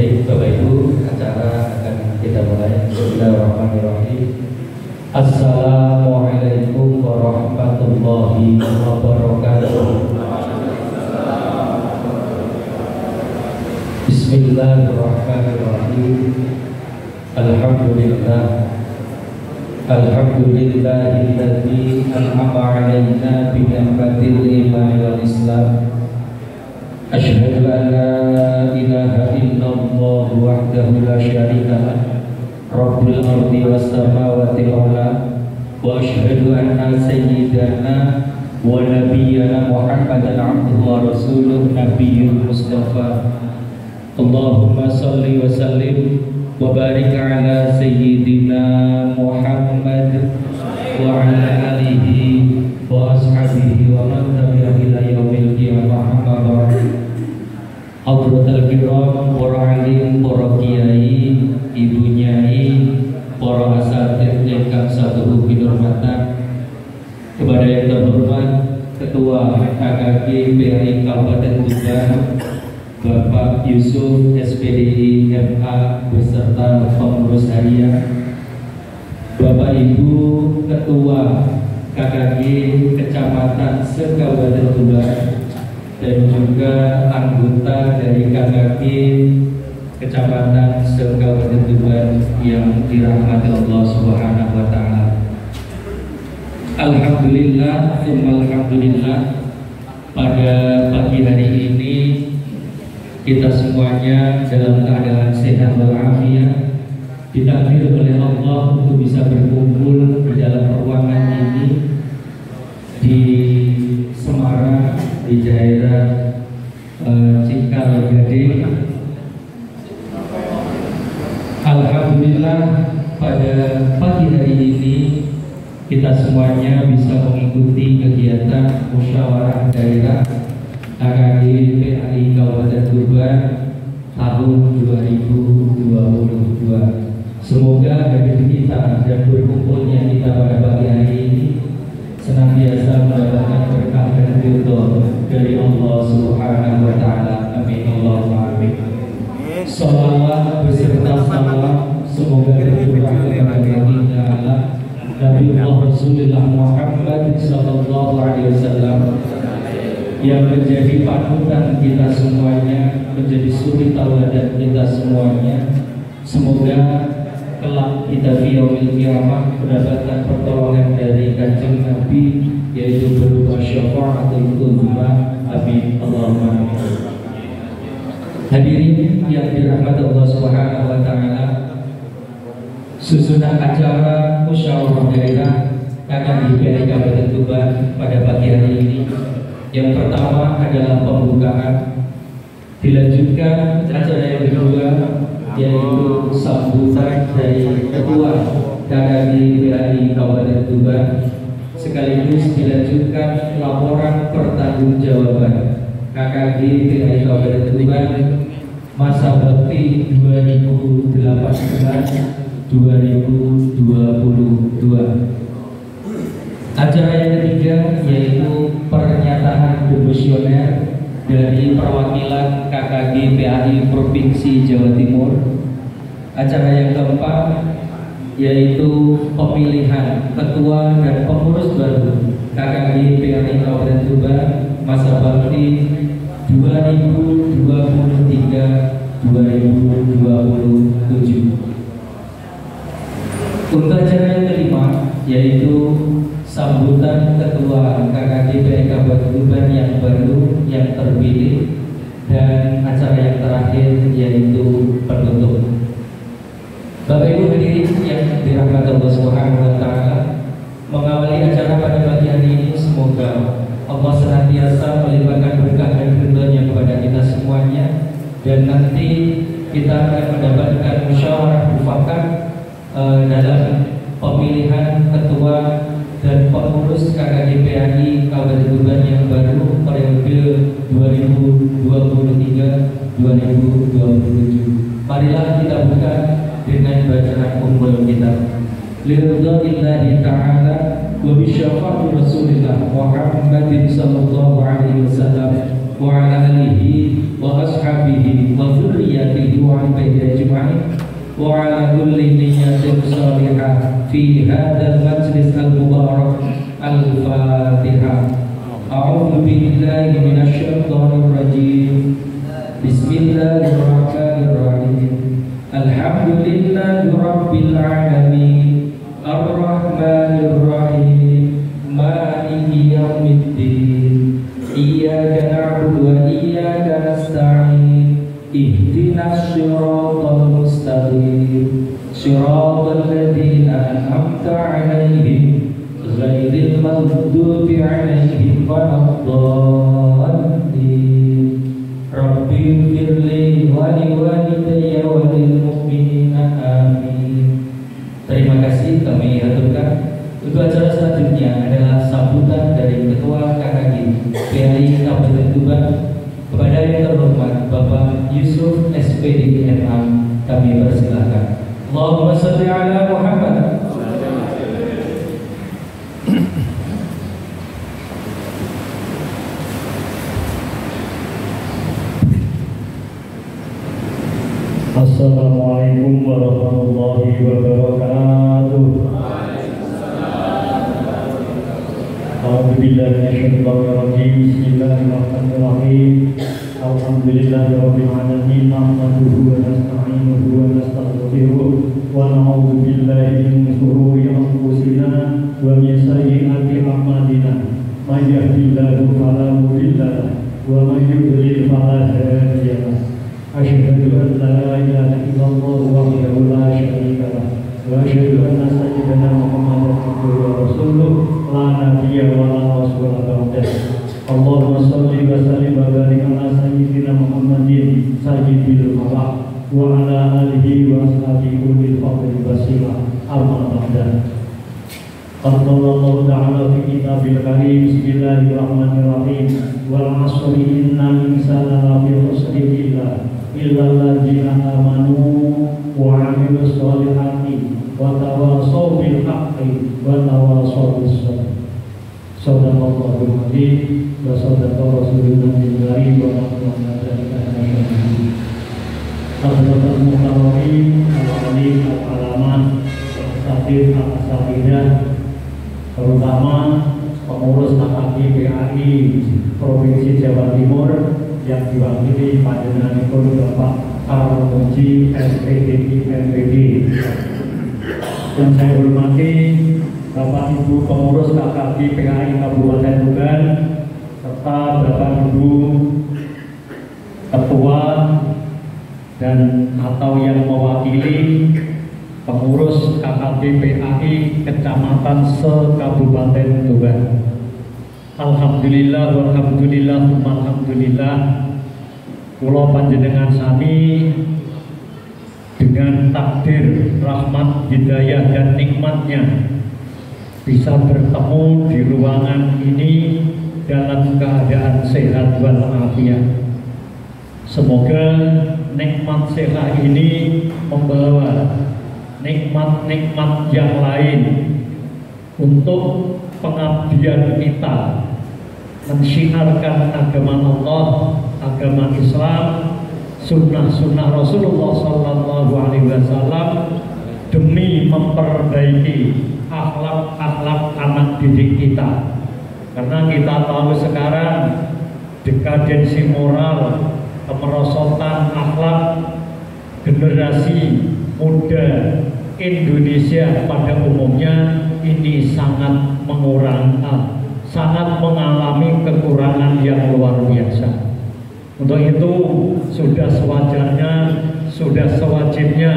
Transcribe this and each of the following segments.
Baik, Bapak Ibu, acara akan kita mulai. Bismillahirrahmanirrahim. Assalamualaikum warahmatullahi wabarakatuh. Bismillahirrahmanirrahim. Alhamdulillahilladzi an'ama 'alaina bi ni'matil iman wal Islam. Asyhadu an la ilaha illallah wahdahu la syarika lah, Rabbul ardi was samawati wal ardh, wa asyhadu anna sayyidana wa nabiyyana Muhammadan 'abduhu wa rasuluh nabiyyul mustafa. Allahumma salli wa sallim wa barik ala sayyidina Muhammad wa ala alihi wa ashabihi wa man tabi'ahum ila yaumil qiyamah. Hadratul kiram, para alim, para kiai, ibu nyai, para asatidz ingkang satuhu kinurmatan, kepada yang terhormat Ketua KKG PRI Kabupaten Tuban Bapak Yusuf SPDI MA beserta pengurus harian, Bapak Ibu Ketua KKG Kecamatan se-Kabupaten Tuban, dan juga anggota dari KKG Kecamatan se-Kabupaten Tuban yang dirahmati Allah Subhanahu wa taala. Alhamdulillah, alhamdulillah, pada pagi hari ini kita semuanya dalam keadaan sehat walafiat, ditakdir oleh Allah untuk bisa berkumpul di dalam ruangan ini di Semarang, di daerah Cikalgade. Alhamdulillah, pada pagi hari ini kita semuanya bisa mengikuti kegiatan musyawarah daerah KKG PRI Kabupaten Tuban tahun 2022. Semoga hadir kita dan berkumpulnya kita pada pagi hari ini senantiasa mendapatkan berkah dan ridho dari Allah Subhanahu wa taala. Amin Allahumma amin. Salawat beserta salam semoga tercurah kepada baginda Allah Nabi Rasulullah Muhammad sallallahu alaihi wasallam yang menjadi panutan kita semuanya, menjadi suri tauladan kita semuanya. Semoga kelak kita fi yaumil qiyamah mendapatkan pertolongan dari Kanjeng Nabi, yaitu berupa syafaatul uzma. Amin Allahumma amin. Hadirin yang dirahmati Allah Subhanahu wa taala, susunan acara musyawarah daerah akan PRI Kabupaten Tuban pada pagi hari ini. Yang pertama adalah pembukaan, dilanjutkan acara yang kedua yaitu sambutan dari Ketua KKG PRI Kabupaten Tuban, sekaligus dilanjutkan laporan pertanggungjawaban KKG PRI Kabupaten Tuban masa bakti 2018-2022. Acara yang ketiga yaitu pernyataan demosioner dari perwakilan KKG PRI Provinsi Jawa Timur. Acara yang keempat yaitu pemilihan ketua dan pengurus baru KKG PRI Kabupaten Tuban masa bakti 2023-2027. Untuk acara yang kelima yaitu sambutan ketua KKG PRI Kabupaten Tuban yang baru yang terpilih, dan acara yang terakhir yaitu penutup. Bapak Ibu hadirin yang dirahmati Allah Subhanahu wa taala, mengawali acara pada pagi hari ini semoga Allah senantiasa melimpahkan berkah dan ridhonya kepada kita semuanya, dan nanti kita akan mendapatkan musyawarah mufakat dalam pemilihan ketua dan pengurus KKG PRI Kabupaten Tuban yang baru periode 2023-2027. Marilah kita buka dengan bacaan ummul kitab. Liridha'illahi ta'ala wa bisyafa'ati Rasulillah Muhammadin sallallahu alaihi wasallam wa ala alihi wa ashabihi wa dzurriyyatihi wa أجمعين وعلى كل نية صالحة في هذا المجلس المبارك. الفاتحة. أعوذ بالله من الشيطان الرجيم. بسم الله الرحمن الرحيم. الحمد لله رب العالمين الرحمن الرحيم مالك يوم الدين إياك نعبد وإياك نستعين اهدنا الصراط المستقيم صراط الذين أنعمت عليهم غير المغضوب عليهم ولا الضالين. ربي اغفر لي ولوالدي وللمؤمنين آمين. Terima kasih kami haturkan. Untuk acara selanjutnya adalah sambutan dari Ketua KKG PAI Kabupaten Tuban kepada yang terhormat Bapak Yusuf SPD MA. Kami persilahkan. Allahumma shalli ala Muhammad. Assalamualaikum warahmatullahi wabarakatuh. A'udzubillahi minasyaitonir rajim. Bismillahirrahmanirrahim. Alhamdulillahirabbil alamin. Nahmaduhu wa nasta'inuhu wa nastaghfiruh wa na'udzu billahi min shururi anfusina wa min sayyiati a'malina. May yahdihillahu fala mudilla lahu wa may yudlil fala hadiya lahu. Asyhadu an la ilaha illallah wahdahu la syarika lahu wa asyhadu anna sayyidana Muhammadan abduhu wa rasuluh la nabiyya wa la rasula ba'dahu. Allahumma shalli wa sallim wa barik ala sayyidina Muhammadin sayyidil khalaq wa ala alihi wa ashabihi ulil fadli wasilah. Amma ba'du. Qala Allah ta'ala fi kitabil karim. Bismillahirrahmanirrahim. Wal 'asri innal insana lafi khusrin illal ladzina amanu wa 'amilus sholihati wa tawassaw bil haqqi wa tawassaw bis sabr. Shadaqallahul adzim wa shadaqa rasulun nabiyyi wa nahnu Al-Fatihah Mukarramin Al-Alim Al-Alaman Al-Satir Al-Safidah, terutama pengurus KKG PAI Provinsi Jawa Timur yang diwakili panjenenganipun Bapak Karmuji SPDI MPD. Yang saya hormati Bapak Ibu pengurus KKG PAI Kabupaten Tuban serta Bapak Ibu ketua dan atau yang mewakili pengurus KKG PAI Kecamatan se-Kabupaten Tuban. Alhamdulillah walhamdulillah alhamdulillah, kula panjenengan sami dengan takdir, rahmat, hidayah dan nikmatnya bisa bertemu di ruangan ini dalam keadaan sehat walafiat. Semoga nikmat sehat ini membawa nikmat-nikmat yang lain untuk pengabdian kita mensyiarkan agama Allah, agama Islam, sunnah-sunnah Rasulullah Sallallahu Alaihi Wasallam demi memperbaiki akhlak-akhlak anak didik kita. Karena kita tahu sekarang dekadensi moral, kemerosotan akhlak generasi muda Indonesia pada umumnya ini sangat sangat mengalami kekurangan yang luar biasa. Untuk itu sudah sewajarnya, sudah sewajibnya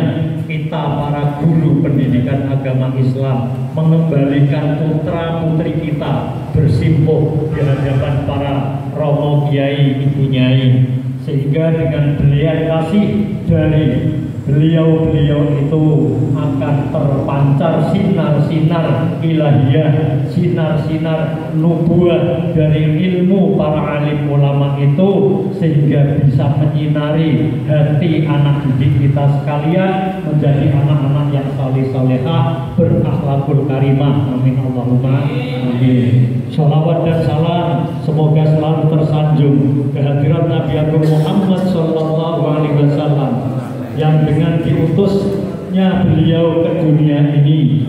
kita para guru pendidikan agama Islam mengembalikan putra putri kita bersimpuh di hadapan para romo kiai, ibu nyai, sehingga dengan belian kasih dari beliau-beliau itu akan terpancar sinar-sinar ilahiyah, sinar-sinar nubuah dari ilmu para alim ulama itu, sehingga bisa menyinari hati anak didik kita sekalian menjadi anak-anak yang saleh-salehah, berakhlakul karimah. Amin Allahumma amin. Sholawat dan salam semoga selalu tersanjung kehadiran Nabi Agung Muhammad Sallallahu Alaihi Wasallam yang dengan diutusnya beliau ke dunia ini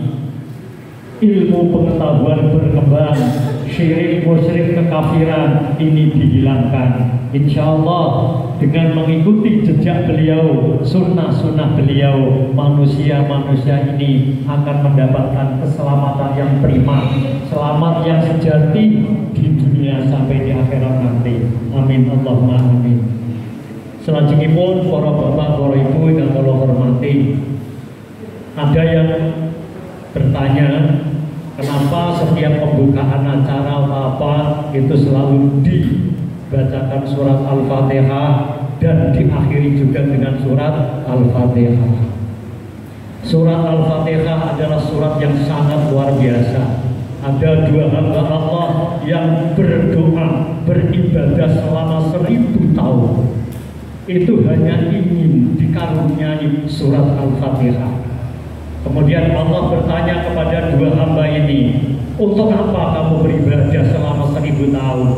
ilmu pengetahuan berkembang, syirik, musyrik, kekafiran ini dihilangkan. Insya Allah dengan mengikuti jejak beliau, sunnah-sunnah beliau, manusia-manusia ini akan mendapatkan keselamatan yang prima, selamat yang sejati di dunia sampai di akhirat nanti. Amin Allahumma amin. Selanjutnya pun para bapak, para ibu yang Allah hormati, ada yang bertanya, kenapa setiap pembukaan acara apa itu selalu dibacakan surat Al-Fatihah dan diakhiri juga dengan surat Al-Fatihah. Surat Al-Fatihah adalah surat yang sangat luar biasa. Ada dua hamba Allah yang berdoa, beribadah selama 1000 tahun. Itu hanya ingin dikaruniai surat Al-Fatihah. Kemudian Allah bertanya kepada dua hamba ini, untuk apa kamu beribadah selama 1000 tahun?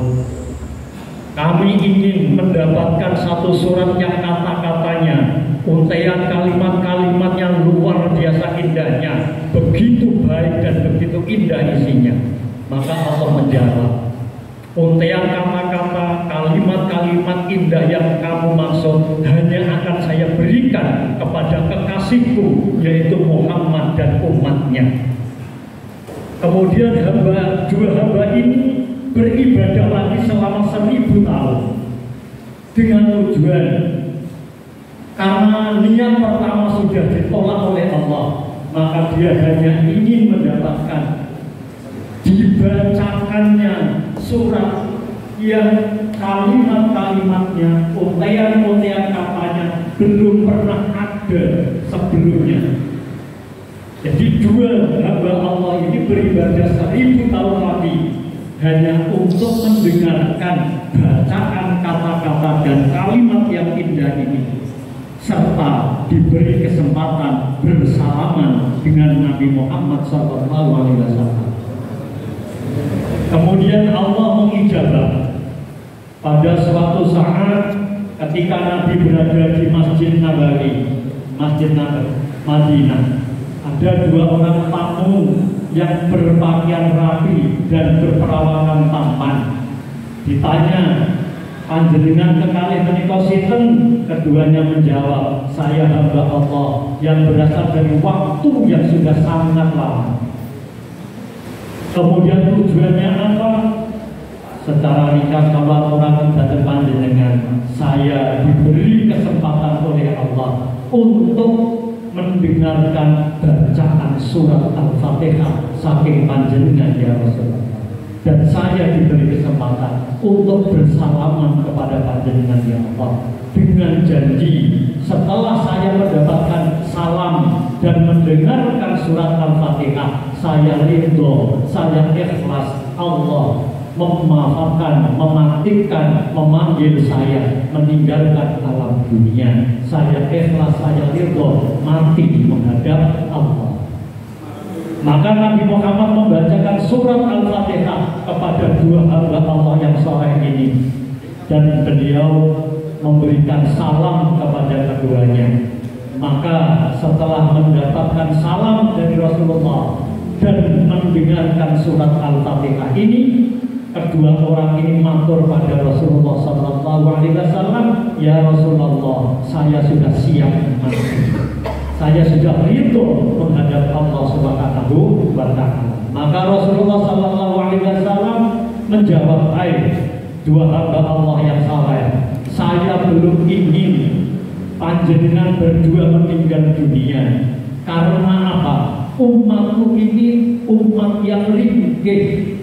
Kami ingin mendapatkan satu surat yang kata-katanya, untaian kalimat-kalimat yang luar biasa indahnya, begitu baik dan begitu indah isinya. Maka Allah menjawab, untaian kata-kata, kalimat-kalimat indah yang kamu maksud hanya akan saya berikan kepada kekasihku, yaitu Muhammad dan umatnya. Kemudian dua hamba ini beribadah lagi selama 1000 tahun dengan tujuan, karena niat pertama sudah ditolak oleh Allah, maka dia hanya ingin mendapatkan dibacakannya surat yang kalimat-kalimatnya, untaian-untaian katanya belum pernah ada sebelumnya. Jadi dua hamba Allah ini beribadah 1000 tahun lagi hanya untuk mendengarkan bacaan kata-kata dan kalimat yang indah ini, serta diberi kesempatan bersalaman dengan Nabi Muhammad SAW. Kemudian Allah mengijabah pada suatu saat ketika Nabi berada di Masjid Nabawi, Masjid Madinah. Ada dua orang tamu yang berpakaian rapi dan berperawakan tampan. Ditanya, panjenengan kekalih menika sinten? Keduanya menjawab, saya hamba Allah yang berasal dari waktu yang sudah sangat lama. Kemudian tujuannya apa? Secara ringkas kalau orang datang panjenengan, saya diberi kesempatan oleh Allah untuk mendengarkan bacaan surat Al-Fatihah saking panjenengan ya Rasulullah, dan saya diberi kesempatan untuk bersalaman kepada panjenengan ya Allah dengan janji setelah saya mendapatkan salam dan mendengarkan surat Al-Fatihah, saya ridho, saya ikhlas, Allah memaafkan, mematikan, memanggil saya meninggalkan alam dunia. Saya ikhlas, saya ridho, mati menghadap Allah. Maka Nabi Muhammad membacakan surat Al-Fatihah kepada dua hamba Allah yang soleh ini, dan beliau memberikan salam kepada keduanya. Maka setelah mendapatkan salam dari Rasulullah dan mendengarkan surat Al-Fatihah ini, kedua orang ini matur pada Rasulullah SAW, ya Rasulullah, saya sudah siap mati. Saya sudah ridho menghadap Allah Subhanahu wa Ta'ala. Maka Rasulullah SAW menjawab, hai dua hamba Allah yang saleh, saya belum ingin panjenengan berdua meninggal dunia. Karena apa? Umatku ini umat yang ringkih,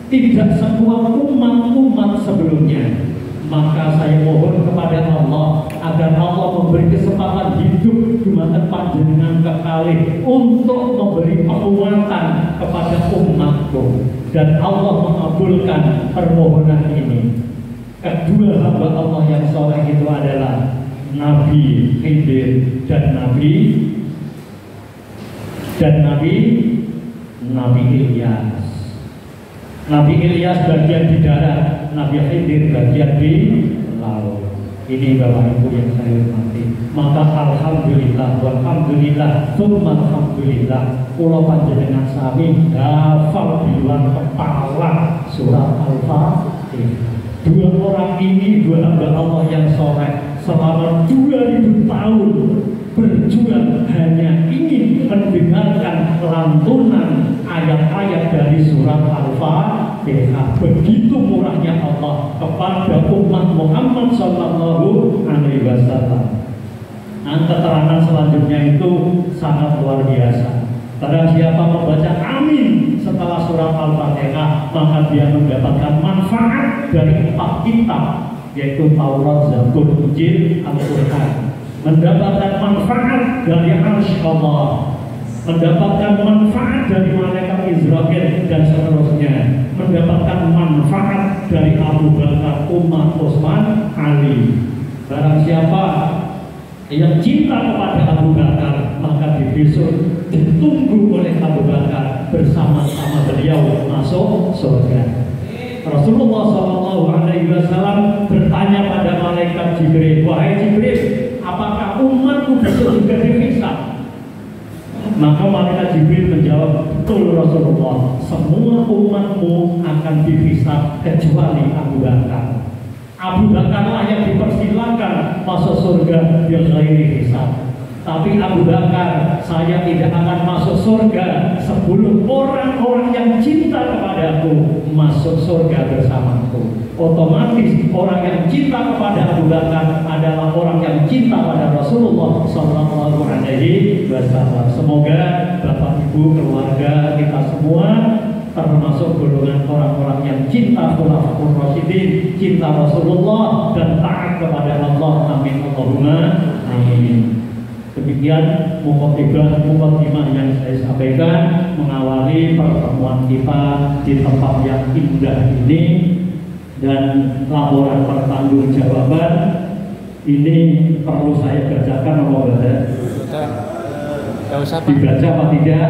tidak semua umat sebelumnya. Maka saya mohon kepada Allah agar Allah memberi kesempatan hidup dumateng panjenengan kekalih untuk memberi penguatan kepada umatku, dan Allah mengabulkan permohonan ini. Kedua hamba Allah yang soleh itu adalah Nabi Khidir dan Nabi Ilyas. Nabi Ilyas bagian di darat, Nabi Khidir bagian di laut. Ini Bapak Ibu yang saya hormati. Maka alhamdulillah, walhamdulillah, tsumma alhamdulillah, kula panjenengan sami hafal di luar kepala surat Al-Fatihah. Dua orang ini, dua hamba Allah yang soleh, selama 2000 tahun berjuang hanya ingin mendengarkan lantunan ayat-ayat dari surat Al-Fatihah. Begitu murahnya Allah kepada umat Muhammad Sallallahu Alaihi Wasallam. Nah, keterangan selanjutnya itu sangat luar biasa. Barang siapa membaca amin setelah surat Al-Fatihah, maka dia mendapatkan manfaat dari 4 kitab, yaitu Taurat, Zabur, Injil, Al-Quran. Mendapatkan manfaat dari Arsy Allah, mendapatkan manfaat dari malaikat Israel dan seterusnya, mendapatkan manfaat dari Abu Bakar, Umar, Utsman, Ali. Barang siapa yang cinta kepada Abu Bakar, maka di besok ditunggu oleh Abu Bakar bersama-sama beliau masuk surga. Rasulullah SAW bertanya pada malaikat Jibril, wahai Jibril, apakah umatku besok juga dihisab? Maka malaikat Jibril menjawab, betul Rasulullah, semua umatmu akan dihisab kecuali Abu Bakar. Abu Bakarlah yang dipersilakan masuk surga bi ghairi hisab. Tapi Abu Bakar, saya tidak akan masuk surga sebelum orang-orang yang cinta kepadaku masuk surga bersamaku. Otomatis orang yang cinta kepada Abu Bakar adalah orang yang cinta pada Rasulullah Sallallahu Alaihi Wasallam. Semoga Bapak Ibu, keluarga kita semua termasuk golongan orang-orang yang cinta Khulafaur Rasyidin, cinta Rasulullah dan taat kepada Allah. Amin Allahumma amin. Demikian mukadimah yang saya sampaikan mengawali pertemuan kita di tempat yang indah ini, dan laporan pertanggungjawaban ini perlu saya bacakan apa enggak? Dibaca apa tidak?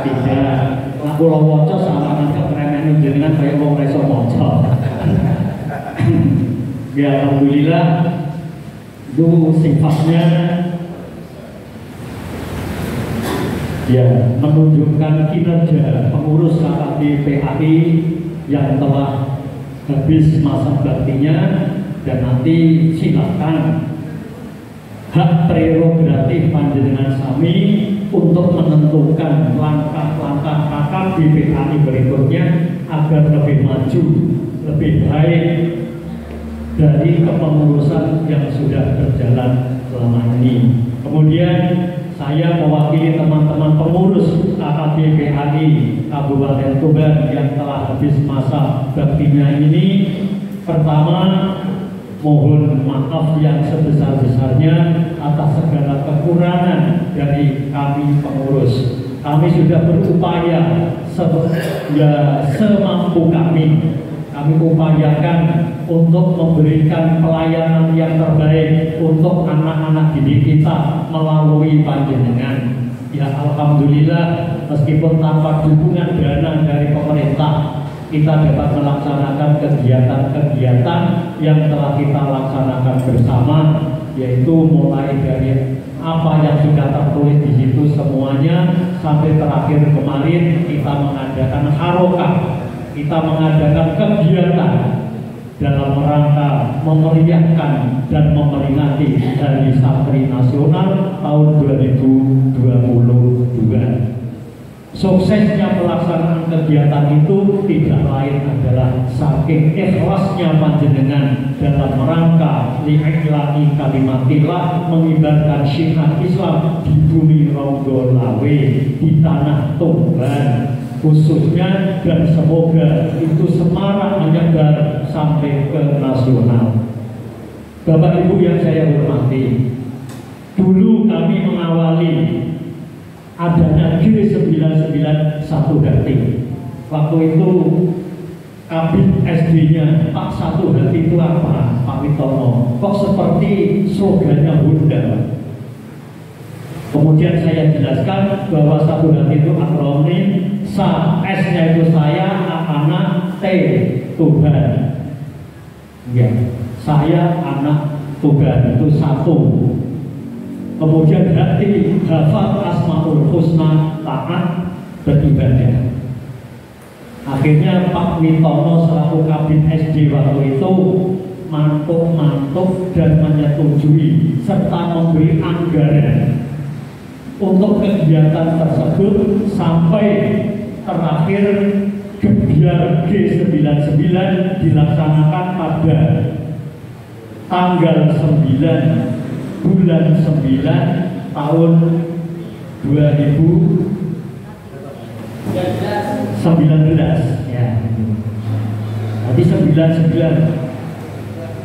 Tidak. Aku lo waca sama nangkep remen jenengan kaya wong iso maca. Ya alhamdulillah, itu sifatnya ya menunjukkan kinerja pengurus KKP PAI yang telah habis masa baktinya, dan nanti silakan hak prerogatif panjenengan sami untuk menentukan langkah-langkah KKP PAI berikutnya agar lebih maju, lebih baik dari kepengurusan yang sudah berjalan selama ini. Kemudian saya mewakili teman-teman pengurus KKP PAI Kabupaten Tuban yang telah habis masa baktinya ini. Pertama, mohon maaf yang sebesar-besarnya atas segala kekurangan dari kami pengurus. Kami sudah berupaya semampu kami. Kami upayakan untuk memberikan pelayanan yang terbaik untuk anak-anak didik kita melalui panjenengan. Ya alhamdulillah, meskipun tanpa dukungan dana dari pemerintah, kita dapat melaksanakan kegiatan-kegiatan yang telah kita laksanakan bersama, yaitu mulai dari apa yang sudah tertulis di situ semuanya sampai terakhir kemarin kita mengadakan harokah, kita mengadakan kegiatan dalam rangka memeriahkan dan memperingati Hari Santri Nasional tahun 2022. Suksesnya pelaksanaan kegiatan itu tidak lain adalah saking ikhlasnya panjenengan dalam rangka li'i'lani kalimatillah, mengibarkan syiar Islam di bumi Ronggo Lawe, di tanah Tuban khususnya, dan semoga itu semarak menyebar sampai ke nasional. Bapak Ibu yang saya hormati, dulu kami mengawali adanya G991 Hati. Waktu itu Kabin SD-nya Pak Satu Hati itu apa? Pak Witono. Kok seperti slogannya Honda? Kemudian saya jelaskan bahwa Satu Hati itu akronim, S-nya itu saya, anak, T Tuhan. Ya, saya anak Tuban itu satu. Kemudian hati hafal Asmaul Husna, taat beribadah. Akhirnya Pak Mitono selaku Kabid SD waktu itu mantuk-mantuk dan menyetujui serta memberi anggaran untuk kegiatan tersebut sampai terakhir Gebiar G99 dilaksanakan pada tanggal 9 bulan 9 tahun 2019 ya. Jadi 99.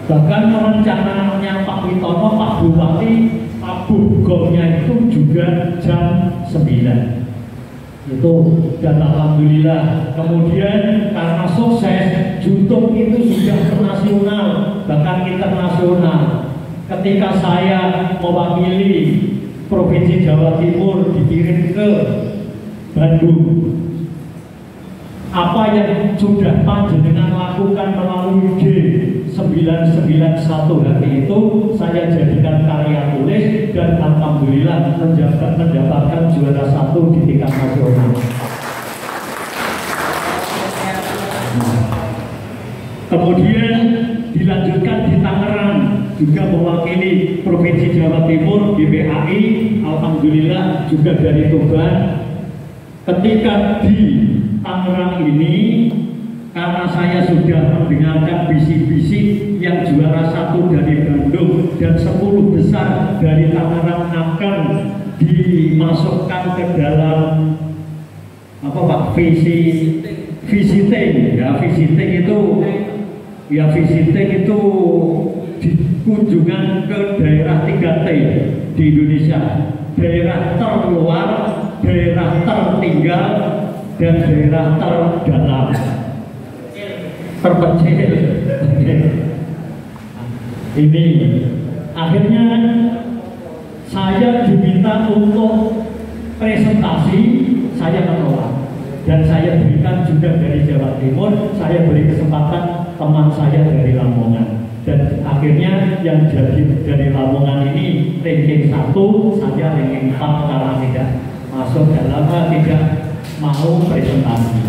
Bahkan rencananya Pak Witono, Pak Bupati, Pak Bugongnya itu juga jam 9 itu. Dan alhamdulillah kemudian karena sukses YouTube itu sudah nasional bahkan internasional. Ketika saya mewakili Provinsi Jawa Timur dikirim ke Bandung, apa yang sudah panjenengan lakukan melalui G991 hari itu saya jadikan karya tulis dan alhamdulillah mendapatkan juara 1 di tingkat nasional. Kemudian dilanjutkan di Tangerang juga mewakili Provinsi Jawa Timur di BHI, alhamdulillah juga dari Tuban. Ketika di Tangerang ini karena saya sudah mendengarkan bisik-bisik yang juara 1 dari Bandung dan 10 besar dari Tangerang akan dimasukkan ke dalam apa Pak, visiting ya, visiting itu di kunjungan ke daerah 3T di Indonesia, daerah terluar, daerah tertinggal, dan daerah terdalam, terpencil. Ini akhirnya saya diminta untuk presentasi, saya menolak dan saya berikan juga dari Jawa Timur, saya beri kesempatan teman saya dari Lamongan. Dan akhirnya yang jadi dari Lamongan ini ranking 1, saya ranking 4 karena tidak masuk dalam, tidak mau presentasi.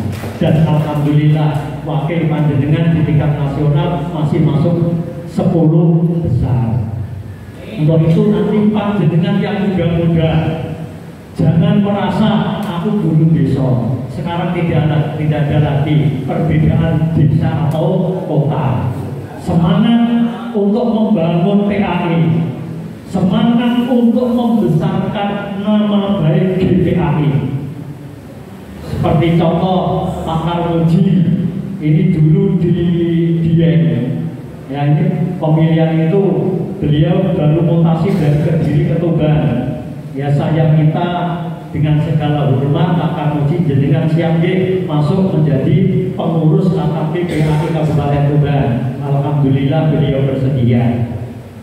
Dan alhamdulillah wakil panjenengan di tingkat nasional masih masuk 10 besar. Untuk itu nanti panjenengan yang muda-muda jangan merasa aku dulu besok. Sekarang tidak ada lagi perbedaan desa atau kota. Semangat untuk membangun PAI, semangat untuk membesarkan nama baik GPAI. Seperti contoh Pak Karmuji, ini dulu di Dieng, ya ini pemilihan itu beliau baru mutasi dari Kediri ke Tuban. Ya saya minta dengan segala hormat Pak Karmuji jenengan siap masuk menjadi pengurus AKP PAI Kabupaten Tuban. Alhamdulillah beliau bersedia.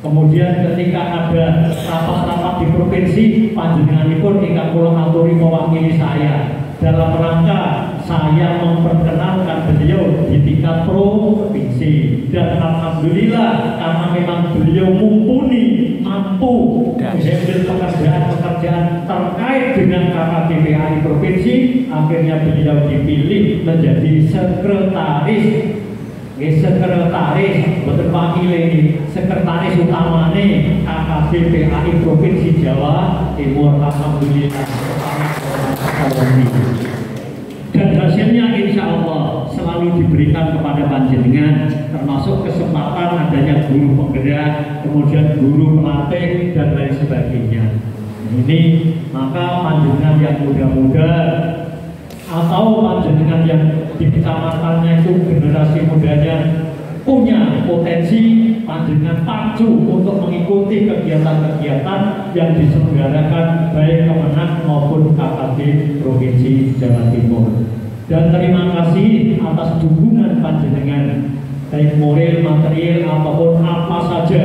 Kemudian ketika ada rapat-rapat di provinsi, panjenenganipun ingkang kula aturi mewakili saya dalam rangka saya memperkenalkan beliau di tingkat provinsi. Dan alhamdulillah karena memang beliau mumpuni, mampu mengambil pekerjaan-pekerjaan terkait dengan KKPPAI provinsi, akhirnya beliau dipilih menjadi sekretaris, betul wakil ini, sekretaris utama nih KKPPAI provinsi Jawa Timur. Alhamdulillah. Dan hasilnya insya Allah selalu diberikan kepada panjenengan, termasuk kesempatan adanya guru penggerak, kemudian guru pelatih dan lain sebagainya. Ini maka panjenengan yang muda-muda atau panjenengan yang di kecamatannya itu generasi mudanya punya potensi, panjenengan pacu untuk mengikuti kegiatan-kegiatan yang diselenggarakan baik Kemenak maupun KKP Provinsi Jawa Timur. Dan terima kasih atas dukungan panjenengan baik moral, material ataupun apa saja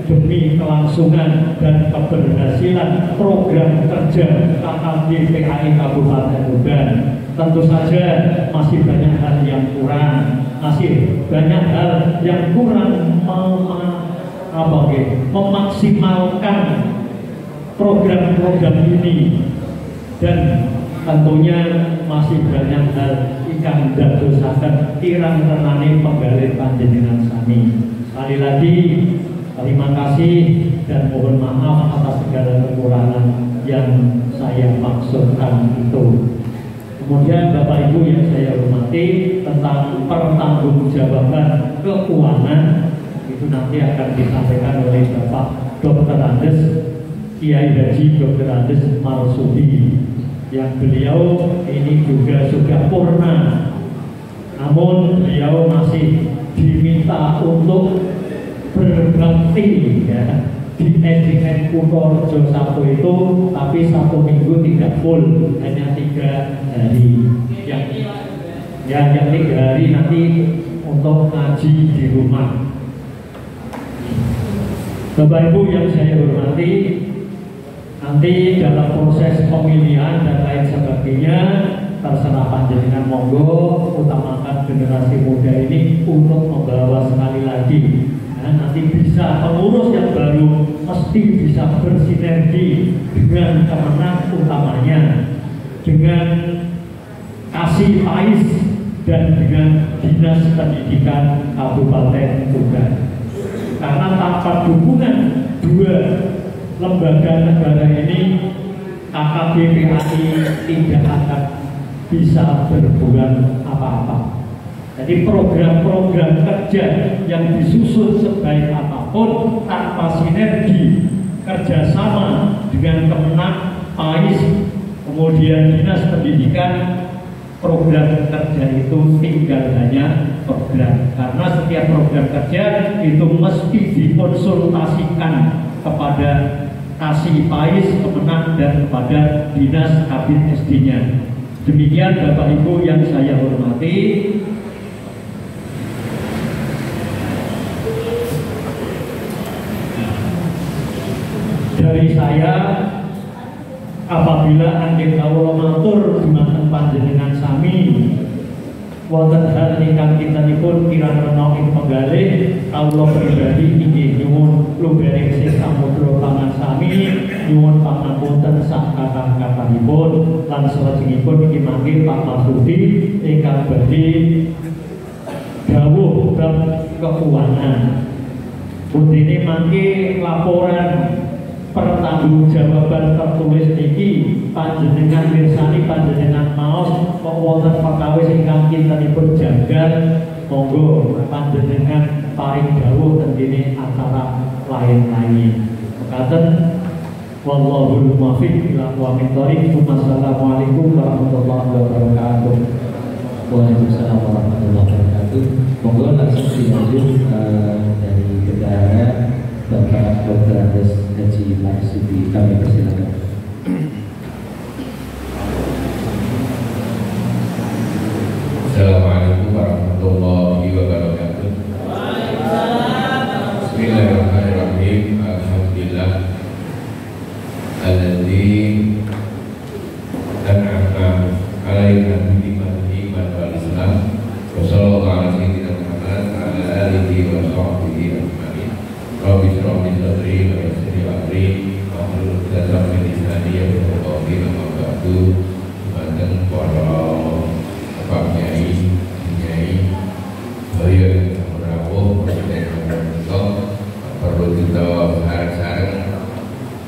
demi kelangsungan dan keberhasilan program kerja KKP PAI Kabupaten Tuban. Tentu saja masih banyak hal yang kurang, masih banyak hal yang kurang memaksimalkan program-program ini, dan tentunya masih banyak hal ingkang dadosaken kirang renane penggalih panjenengan sami. Sekali lagi terima kasih dan mohon maaf atas segala kekurangan yang saya maksudkan itu. Kemudian Bapak Ibu yang saya hormati, tentang pertanggungjawaban keuangan itu nanti akan disampaikan oleh Bapak Dr. Andes, Kiai Haji Dr. Andes Marsudi, yang beliau ini juga sudah purna, namun beliau masih diminta untuk berbakti ya di SDN Kutorejo 1 itu, tapi 1 minggu tidak full, hanya 3 hari. Yang 3 hari nanti untuk ngaji di rumah. Bapak Ibu yang saya hormati, nanti dalam proses pemilihan dan lain sebagainya terserah panjenengan, monggo utamakan generasi muda ini untuk membawa sekali lagi. Nanti bisa pengurus yang baru mesti bisa bersinergi dengan Kemenang, utamanya dengan Kasih Pais dan dengan Dinas Pendidikan Kabupaten Tuban. Karena tanpa dukungan dua lembaga negara ini, KKBPAI tidak akan bisa berbuat apa-apa. Jadi program-program kerja yang disusun sebaik apapun tanpa sinergi kerjasama dengan Kemenang, PAIS, kemudian Dinas Pendidikan, program kerja itu tinggal hanya program. Karena setiap program kerja itu mesti dikonsultasikan kepada Kasih Pais, Kemenang, dan kepada Dinas Kabin SD-nya. Demikian Bapak Ibu yang saya hormati. Dari saya, apabila anggen kawula matur dumateng panjenengan sami wonten hal ingkang kintenipun kirang rena ing penggalih, kawula pribadi inggih nyuwun lubering sih samudra pangan sami, nyuwun pangapunten sak kathah-kathahipun, lan salajengipun inggih mangke Pak Marsudi ingkang badhe dawuh bab keuangan. Pundi mangke laporan pertanggungjawaban tertulis niki panjenengan mirsani, panjenengan maos kok wonten perkawis ingkang kintenipun janggal, monggo panjenengan paring dawuh tentene acara lain-lain. Mekaten wallahul muwaffiq ila aqwamit thoriq. Wassalamualaikum warahmatullahi wabarakatuh. Waalaikumsalam warahmatullahi wabarakatuh. Monggo langsung dilanjut dari bendahara Bapak Dr. Andes Haji Marsudi, kami persilakan. Assalamualaikum warahmatullahi wabarakatuh. Bismillahirrahmanirrahim. Alhamdulillah alladzi an'ama alaina bi iman wal islam. Wa sallallahu ala sayyidina Muhammad wa ala alihi wa sahbihi ajma'in. Rabbi shrah li sadri wa yassir li amri wahlul 'uqdatam min lisani yafqahu qawli. Amma ba'du. Dumateng para Pak Kiai, beliau yang merawuh perlu kita sareng-sareng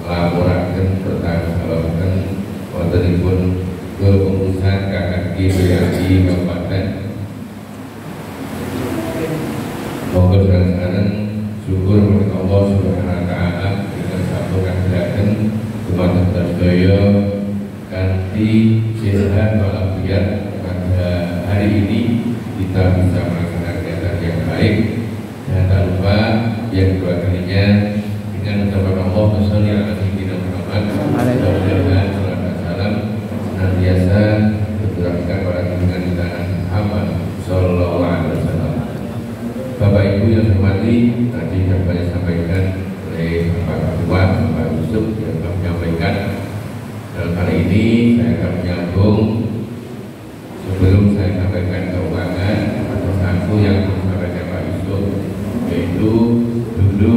laporaken pertanggungjawaban wontenipun kepengurusan KKBPAI Kabupaten. Monggo sareng-sareng syukur kepada Allah Subhanahu wa taala dengan sampuraken gerakan dumateng sedaya kanthi sehat walafiat. Hari ini kita bisa melaksanakan kegiatan yang baik, dan tak lupa yang kedua kalinya dengan ucapan Allah sholli ala sayyidina Muhammad mudah-mudahan salam dan salam senantiasa tercurahkan pada junjungan kita Muhammad sallallahu alaihi wasallam. Bapak Ibu yang hormati, tadi yang saya sampaikan oleh Bapak Ketua, Bapak Yusuf yang telah menyampaikan. Dalam kali ini saya akan menyambung. Sebelum saya sampaikan keuangan, ada satu yang disampaikan Pak Yusuf, yaitu dulu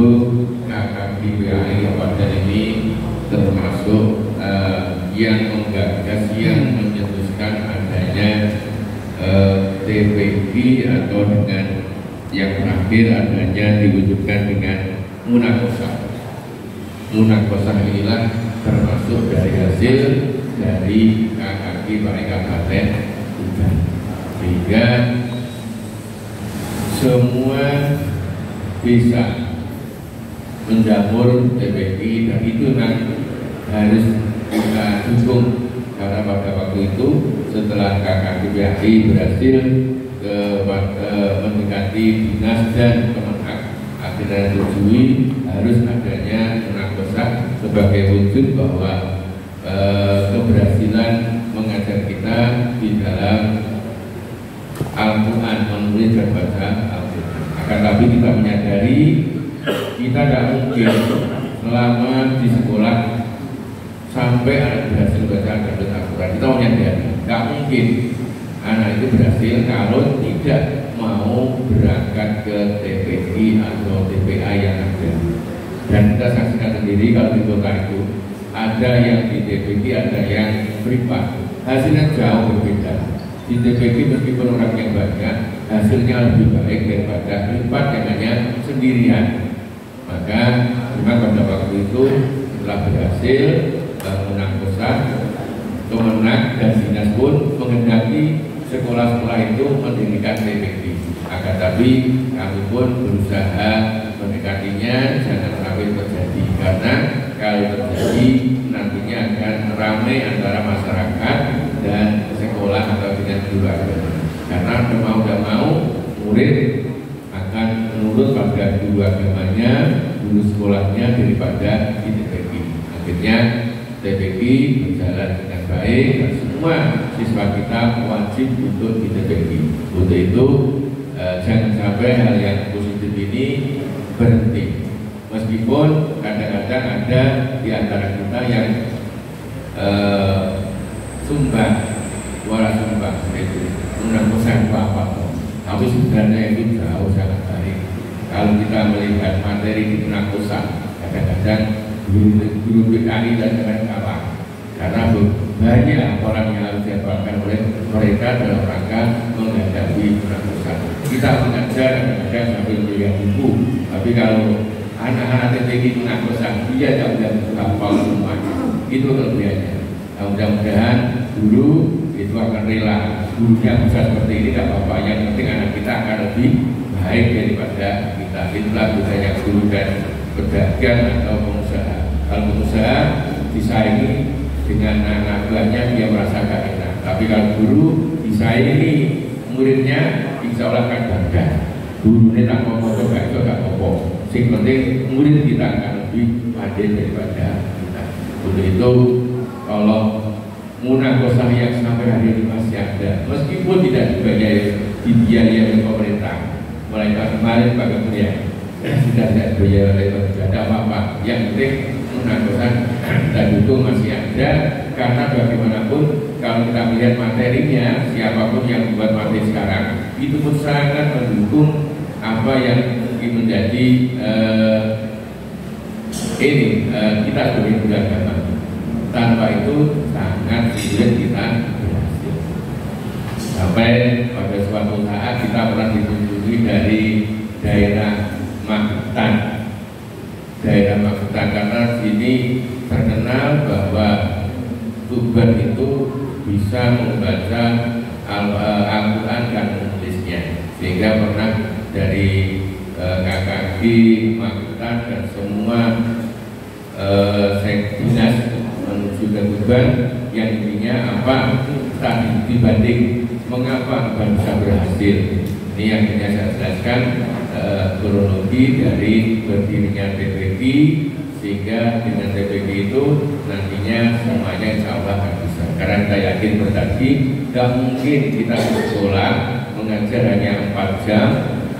yang terakhir adanya diwujudkan dengan munakosah. Munakosah inilah termasuk dari hasil dari KKG Balai Kabupaten Tuban, sehingga semua bisa menjamur TPK, dan itu memang harus kita dukung, karena pada waktu itu setelah KKG BHI berhasil mendekati dinas dan Kemenag, akhirnya disetujui harus adanya munakosah sebagai wujud bahwa keberhasilan mengajar kita di dalam Al-Quran, menulis dan baca Al-Quran. Akan tapi kita menyadari kita tidak mungkin selama di sekolah sampai anak berhasil baca Al-Quran. Kita menyadari tidak mungkin anak itu berhasil kalau tidak mau berangkat ke TPK atau TPA yang ada. Dan kita saksikan sendiri kalau di kota itu ada yang di TPK, ada yang privat, hasilnya jauh berbeda. Di TPK meskipun orang yang banyak, hasilnya lebih baik daripada privat yang hanya sendirian. Maka memang pada waktu itu setelah berhasil munakosah, Kemenag dan dinas pun menghendaki sekolah-sekolah itu mendirikan TPK. Akan tapi kami pun berusaha mendekatinya jangan sampai terjadi, karena kalau terjadi nantinya akan ramai antara masyarakat dan sekolah atau dinas guru agama. Karena mau tidak mau murid akan menurut pada guru agamanya, guru sekolahnya daripada di TPK. Akhirnya TPK berjalan dengan baik dan semua siswa kita wajib untuk di TPK. Untuk itu jangan sampai hal yang positif ini berhenti. Meskipun kadang-kadang ada di antara kita yang sumbang, walau sumbang itu menangguhkan apa-apa, tapi sebenarnya itu jauh sangat baik. Kalau kita melihat materi di penangguhkan, kadang-kadang guru PKI dan jangan kalah, karena banyak orang yang harus dihafalkan oleh mereka dalam rangka menghadapi penangguhkan. Kita mengajar kadang-kadang sambil melihat buku, tapi kalau anak-anak TPK penangguhkan dia tidak bisa hafal semuanya, itu kelebihannya. Nah, mudah-mudahan guru itu akan rela, gurunya bisa seperti ini tidak apa-apa, yang penting anak kita akan lebih baik daripada kita. Itulah budaya guru dan pedagang atau pengusaha. Kalau pengusaha disaingi dengan anak buahnya dia merasa gak enak, tapi kalau guru disaingi muridnya insya Allah akan bangga. Guru ini tak apa-apa, gak itu gak apa-apa, sing penting murid kita akan lebih pandai daripada kita. Untuk itu kalau munakosah yang sampai hari ini masih ada, meskipun tidak dibiayai oleh pemerintah, mulai kemarin Pak Kementerian sudah tidak dibiayai oleh pemerintah, tidak apa-apa. Yang penting munakosah dan dukung masih ada, karena bagaimanapun kalau kita melihat materinya, siapapun yang membuat materi sekarang itu pun sangat mendukung apa yang mungkin menjadi kita sebagai guru agama. Tanpa itu sangat sulit kita berhasil. Sampai pada suatu saat kita pernah dikunjungi dari daerah Magetan. Daerah Magetan karena sini terkenal bahwa Tuban itu bisa membaca Al-Quran dan menulisnya, sehingga pernah dari KKG Magetan dan semua dinas menuju ke Tuban yang intinya apa tadi dibanding mengapa bisa berhasil. Ini yang ingin saya jelaskan kronologi dari berdirinya TPK, sehingga dengan TPK itu nantinya semuanya insya Allah akan bisa. Karena kita yakin berarti tidak mungkin kita ke sekolah mengajar hanya 4 jam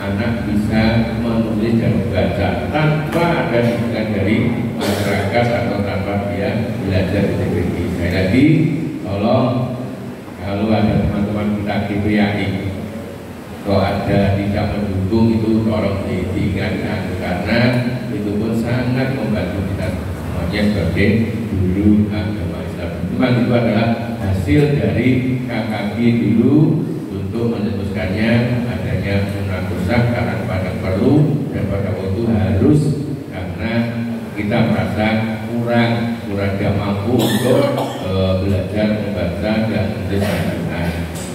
anak bisa menulis dan membaca tanpa ada dukungan dari masyarakat atau tanpa dia belajar di TPK. Saya lagi tolong kalau ada teman-teman kita KPAI kalau ada tidak mendukung itu tolong diingatkan, karena itu pun sangat membantu kita semuanya sebagai guru agama Islam. Memang itu adalah hasil dari KKG dulu untuk mencetuskannya adanya sangat besar karena pada perlu dan pada waktu harus, karena kita merasa kurang gak mampu untuk belajar membaca dan menulis Al-Quran.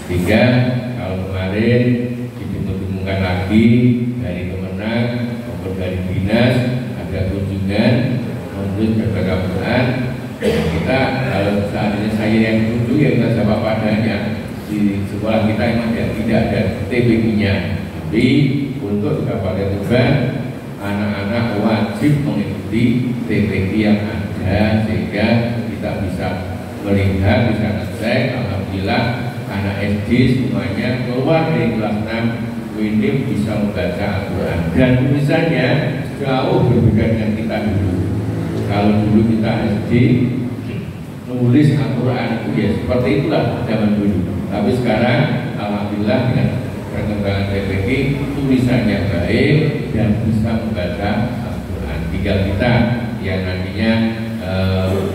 Sehingga kalau kemarin didemungkan lagi dari Kemenang maupun dari dinas ada kunjungan menulis baca Al-Quran, kita kalau saat ini saya yang kunjung ya kita jawab padanya. Di sekolah kita memang tidak ada TPQ-nya, tapi untuk Kabupaten Tuban anak-anak wajib mengikuti TPQ yang ada sehingga kita bisa melihat, bisa ngecek. Alhamdulillah anak SD semuanya keluar dari kelas 6 ini bisa membaca Al-Quran dan tulisannya jauh berbeda dengan kita dulu. Kalau dulu kita SD menulis Al-Quran itu ya seperti itulah zaman dulu. Tapi sekarang alhamdulillah dengan perkembangan TPQ tulisannya baik dan bisa membaca Al-Quran. Tinggal kita yang nantinya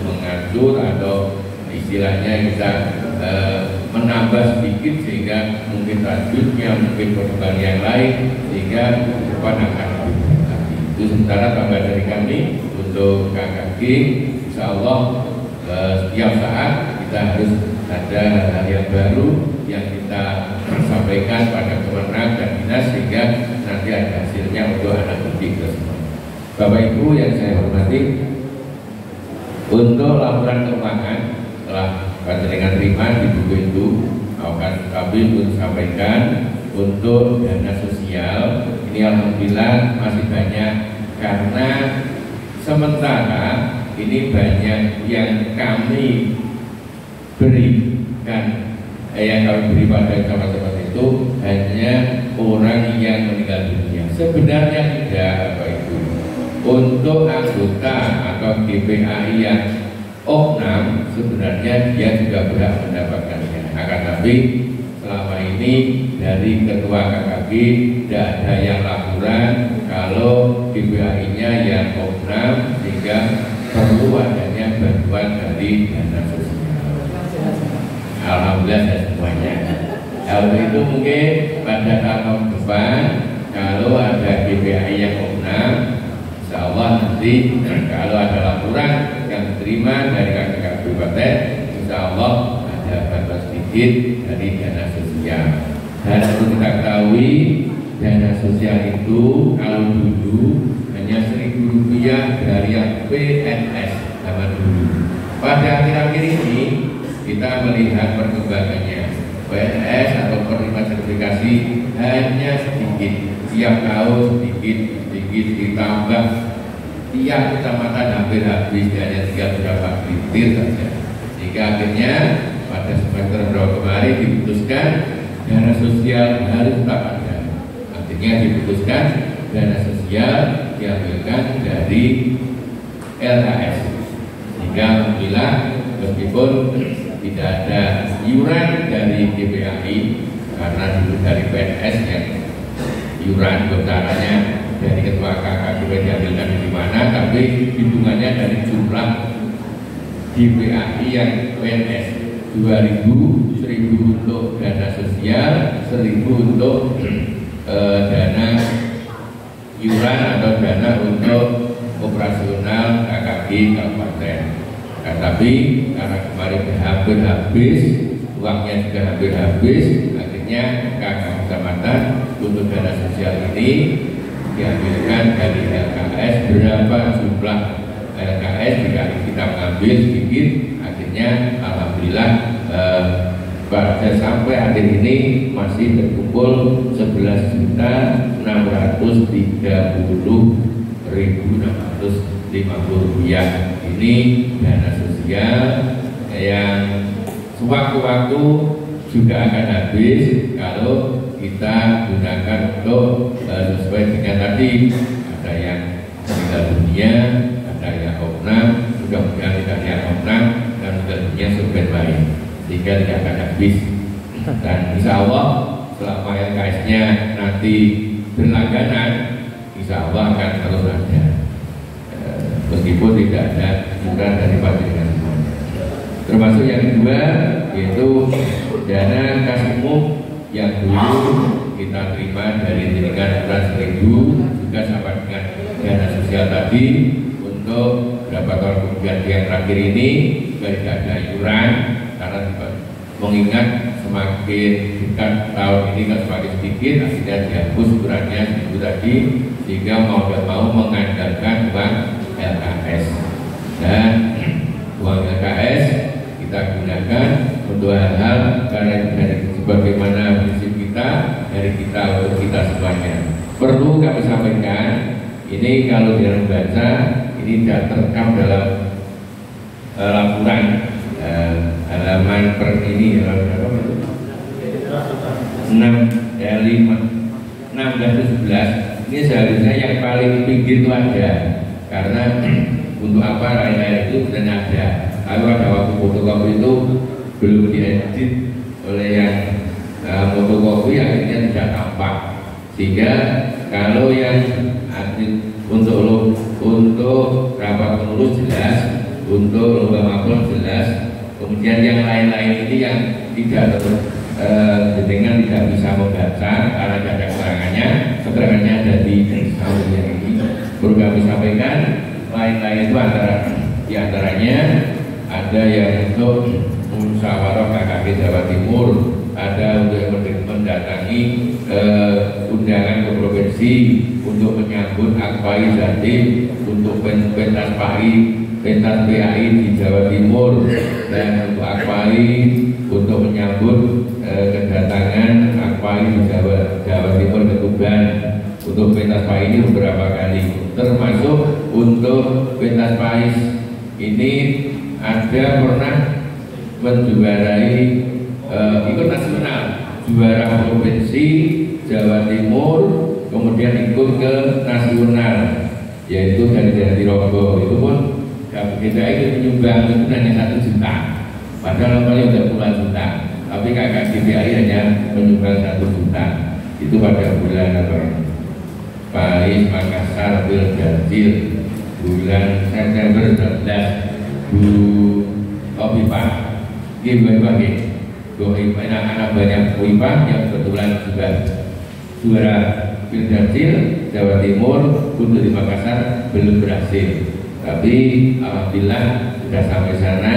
mengatur atau istilahnya kita menambah sedikit sehingga mungkin tajwidnya, mungkin perkembangan yang lain sehingga depan akan lebih baik. Itu sementara tambah dari kami untuk KKG. Insya Allah setiap saat kita harus ada hal-hal yang baru yang kita sampaikan pada Kemenang dan dinas sehingga nanti ada hasilnya untuk anak didik semua. Bapak Ibu yang saya hormati, untuk laporan keuangan telah panjenengan terima di buku itu akan kami sampaikan. Untuk dana sosial ini alhamdulillah masih banyak karena sementara ini banyak yang kami berikan, yang kami beri pada teman-teman itu hanya orang yang meninggal dunia. Sebenarnya tidak, Bapak Ibu. Untuk anggota atau GPAI yang oknam sebenarnya dia juga berhak mendapatkannya. Akan tapi selama ini dari Ketua KKG tidak ada yang laporan kalau GPAI-nya yang oknam sehingga perlu adanya bantuan dari dana sosial. Alhamdulillah semuanya. Kalau itu mungkin pada tahun depan kalau ada GPAI yang oknam, insya Allah nanti kalau ada laporan yang diterima dari kakak kabupaten, insya Allah ada bantuan sedikit dari dana sosial. Dan perlu kita ketahui dana sosial itu kalau dulu hanya Rp1.000 dari yang PNS zaman dulu. Pada akhir-akhir ini kita melihat perkembangannya. PNS atau penerima sertifikasi hanya sedikit, tiap tahun sedikit ditambah, tiap kecamatan hampir habis, hanya tinggal beberapa kritik saja. Sehingga akhirnya pada semester berapa kemarin diputuskan dana sosial harus tetap ada. Akhirnya diputuskan dana sosial diambilkan dari LKS. Sehingga alhamdulillah meskipun tidak ada iuran dari GPAI karena dulu dari PNS yang iuran besarannya dari ketua KKG diambilkan di mana, tapi hitungannya dari jumlah GPAI yang PNS 2.000, 1.000 untuk dana sosial, 1.000 untuk dana iuran atau dana untuk operasional KKG kabupaten. Nah, tapi karena kemarin hampir habis, uangnya juga hampir habis, akhirnya kakak kecamatan untuk dana sosial ini diambilkan dari LKS. Berapa jumlah LKS jika kita mengambil sedikit, akhirnya alhamdulillah pada sampai akhir ini masih terkumpul 11.630.650 rupiah. Ini dana sosial yang sewaktu-waktu juga akan habis kalau kita gunakan untuk sesuai dengan tadi, ada yang meninggal dunia, ada yang oknam, mudah-mudahan tidak yang oknam dan meninggal dunia sebagai baik sehingga tidak akan habis. Dan insya Allah selama LKS-nya nanti berlangganan, insya Allah akan terus ada meskipun tidak ada iuran dari panjenengan semuanya. Termasuk yang kedua yaitu dana kas umum yang dulu kita terima dari tingkat ukuran 1.000 juga sama dengan dana sosial tadi untuk beberapa tahun kemudian yang terakhir ini juga tidak ada iuran karena mengingat semakin dekat tahun ini kan semakin sedikit akhirnya dihapus ukurannya itu tadi sehingga mau tidak mau mengandalkan uang LKS dan uang LKS kita gunakan untuk hal-hal karena dari sebagaimana prinsip kita dari kita untuk kita semuanya. Perlu kami sampaikan ini kalau dia membaca ini tidak terekam dalam laporan halaman per ini halaman 16 ini seharusnya yang paling pinggir itu ada karena untuk apa lain-lain itu sudah ada. Kalau ada waktu fotokopi itu belum diedit oleh yang fotokopi akhirnya tidak tampak sehingga kalau yang untuk rapat pengurus jelas, untuk lomba maklum jelas, kemudian yang lain-lain ini yang tidak dengan tidak bisa membaca karena ada keterangannya ada di samping ini. Perlu kami sampaikan lain-lain itu diantaranya ada yang untuk musyawarah KKP Jawa Timur, ada untuk mendatangi undangan ke provinsi untuk menyambut Akpai Jatim, untuk pentas PAI di Jawa Timur, dan untuk Akpai untuk menyambut kedatangan Akpai di Jawa Timur ke Tuban. Untuk pentas PAI ini beberapa kali, termasuk untuk pentas PAI ini ada pernah menjuarai ikut nasional, juara provinsi Jawa Timur, kemudian ikut ke nasional, yaitu dari Rogo. Itu pun KPDI itu menyumbang itu hanya 1 juta, padahal normalnya sudah puluhan juta, tapi KKDPI hanya menyumbang 1 juta. Itu pada bulan Paris Makassar Bildanjil bulan September 19 Bu Opipah bagi anak-anak banyak Opipah yang kebetulan juga juara Bildanjil Jawa Timur untuk di Makassar belum berhasil, tapi alhamdulillah sudah sampai sana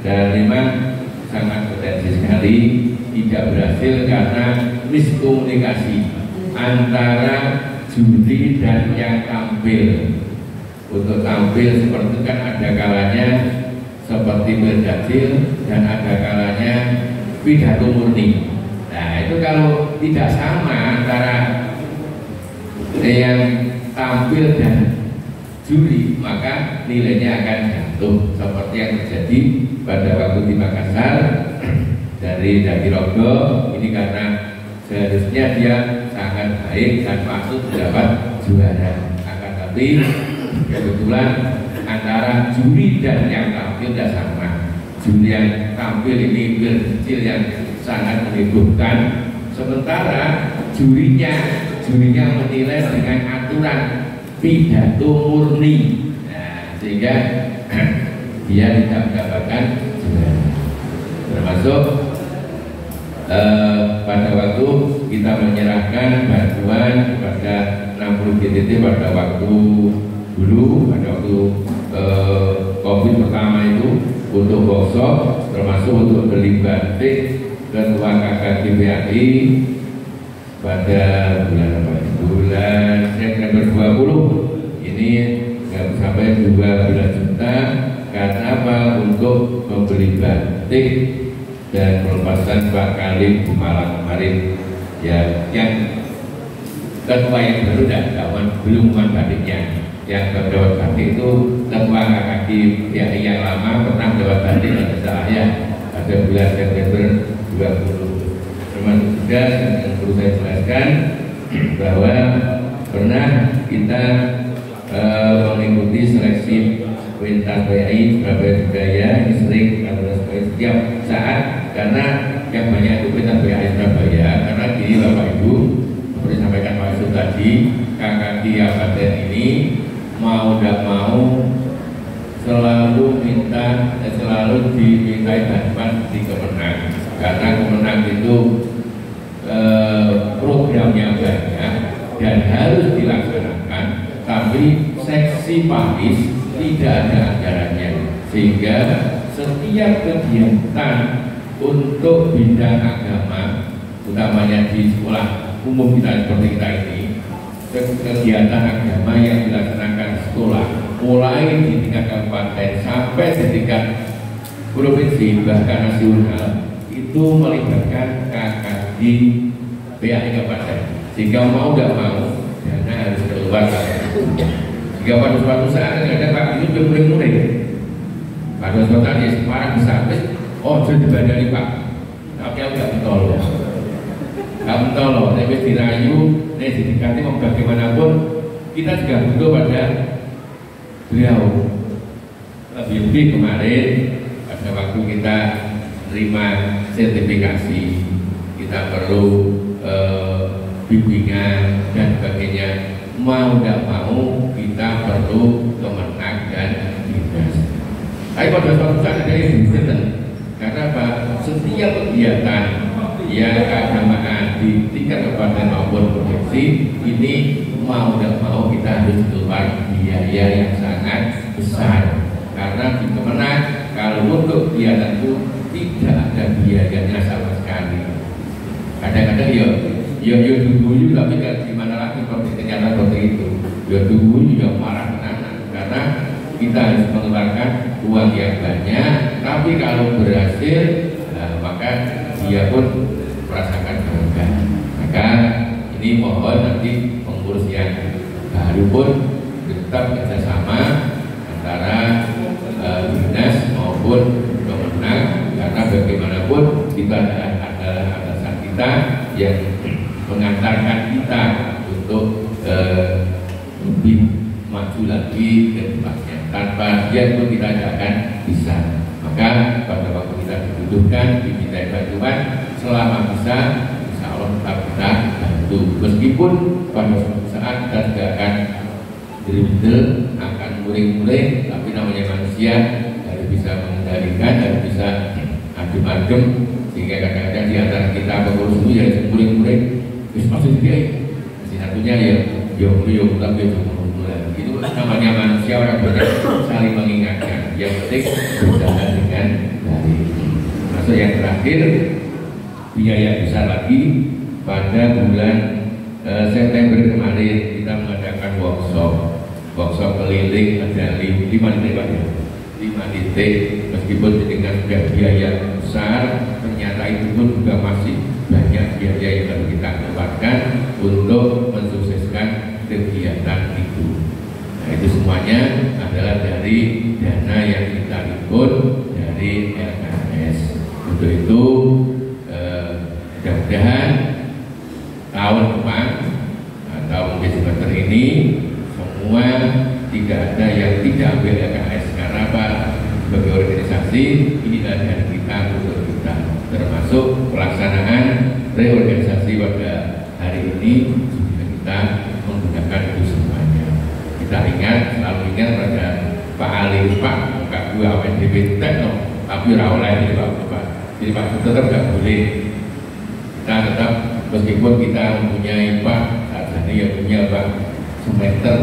dan memang sangat potensi sekali. Tidak berhasil karena miskomunikasi antara juri dan yang tampil. Untuk tampil seperti kan ada kalanya seperti Bildanjil dan ada kalanya pidato murni. Nah itu kalau tidak sama antara yang tampil dan juri maka nilainya akan jatuh seperti yang terjadi pada waktu di Makassar dari Rogo ini karena seharusnya dia sangat baik dan masuk mendapat juara, akan tapi kebetulan antara juri dan yang tampil tidak sama. Juri yang tampil ini kecil yang sangat menghebohkan, sementara jurinya menilai dengan aturan pidato murni, nah, sehingga dia tidak mendapatkan juara. Termasuk pada waktu kita menyerahkan bantuan kepada 60 GTT pada waktu dulu, pada waktu COVID pertama itu untuk workshop, termasuk untuk beli batik ketua KKDPI pada bulan September 20 ini sampai 12 juta. Karena apa? Untuk membeli batik dan pelepasan Pak Khalid di Malang kemarin ya, yang ketua yang baru belum batiknya. Yang dapat batik itu ketua KKDPI yang lama pernah dapat batik pada saya pada bulan September 20. Termasuk juga yang perlu saya jelaskan bahwa pernah kita mengikuti seleksi pentas PAI Surabaya Budaya. Ini sering kalau setiap saat karena yang banyak itu pentas PAI Surabaya, karena gini Bapak Ibu seperti sampaikan Pak Yusuf tadi, KKD Kabupaten ini mau tidak mau selalu dimintai bantuan di Kemenang, karena Kemenang itu program programnya banyak dan harus dilaksanakan, tapi seksi Paris tidak ada anggarannya, sehingga setiap kegiatan untuk bidang agama, utamanya di sekolah umum kita seperti kita ini, kegiatan agama yang dilaksanakan di sekolah, mulai di tingkat kabupaten sampai di tingkat provinsi bahkan nasional, itu melibatkan KKD PAI kabupaten, sehingga mau tidak mau dana harus keluar. Jika pada suatu saat ada Pak itu mulai pada suatu saat ya sekarang besar, oh sudah dibandari Pak, tapi aku nggak mentolo, tapi dirayu, didekati mau bagaimanapun kita juga butuh pada beliau. Lebih kemarin pada waktu kita terima sertifikasi, kita perlu bimbingan dan sebagainya, mau tidak mau kita perlu kemenang dan dinas. Tapi pada suatu saat ada yang berbeda, karena Pak, setiap kegiatan yang keagamaan di tingkat kabupaten maupun provinsi ini mau tidak mau kita harus keluar biaya yang sangat besar, karena di kemenang kalau untuk kegiatan itu tidak ada biayanya sama sekali. Kadang-kadang ya dulu tapi gimana lagi seperti ternyata seperti itu. Ya dulu juga marah karena kita harus mengeluarkan uang yang banyak, tapi kalau berhasil maka dia pun merasakan bangga. Maka ini mohon nanti pengurus yang baru pun tetap kerjasama antara dinas maupun kemenang, karena bagaimanapun kita adalah atasan kita yang mengantarkan kita untuk lebih maju lagi ke depannya. Tanpa dia pun kita tidak akan bisa. Maka pada waktu kita dibutuhkan diminta bantuan, selama bisa, insya Allah tetap kita bantu. Meskipun pada suatu saat kita tidak akan berdel, akan muring-muring, tapi namanya manusia harus bisa mengendalikan, harus bisa adem-adem, sehingga kadang-kadang di antara kita pengurus itu ya muring-muring. Maksud dia, satunya ya beliau tapi itu namanya manusia, orang banyak saling mengingatkan. Yang penting berjalan dengan baik. Masuk yang terakhir, biaya besar lagi pada bulan September kemarin kita mengadakan workshop keliling, ada 5 titik Pak, 5 titik. Meskipun dengan sudah biaya besar, ternyata itu pun juga masih banyak biaya yang harus kita keluarkan untuk mensukseskan kegiatan itu. Nah, itu semuanya adalah dari dana yang kita himpun dari LKS. Untuk itu mudah-mudahan tahun depan atau mungkin semester ini semua tidak ada yang tidak ambil LKS. Karena apa? Sebagai organisasi inilah dari kita untuk kita, termasuk pelaksanaan reorganisasi pada hari ini juga kita menggunakan itu semuanya. Kita selalu ingat pada Pak Ali, Pak gue AWDB tekno, tapi rawleh ini Pak. Jadi Pak tetap nggak boleh. Kita tetap meskipun kita mempunyai Pak saat ini yang punya Pak semester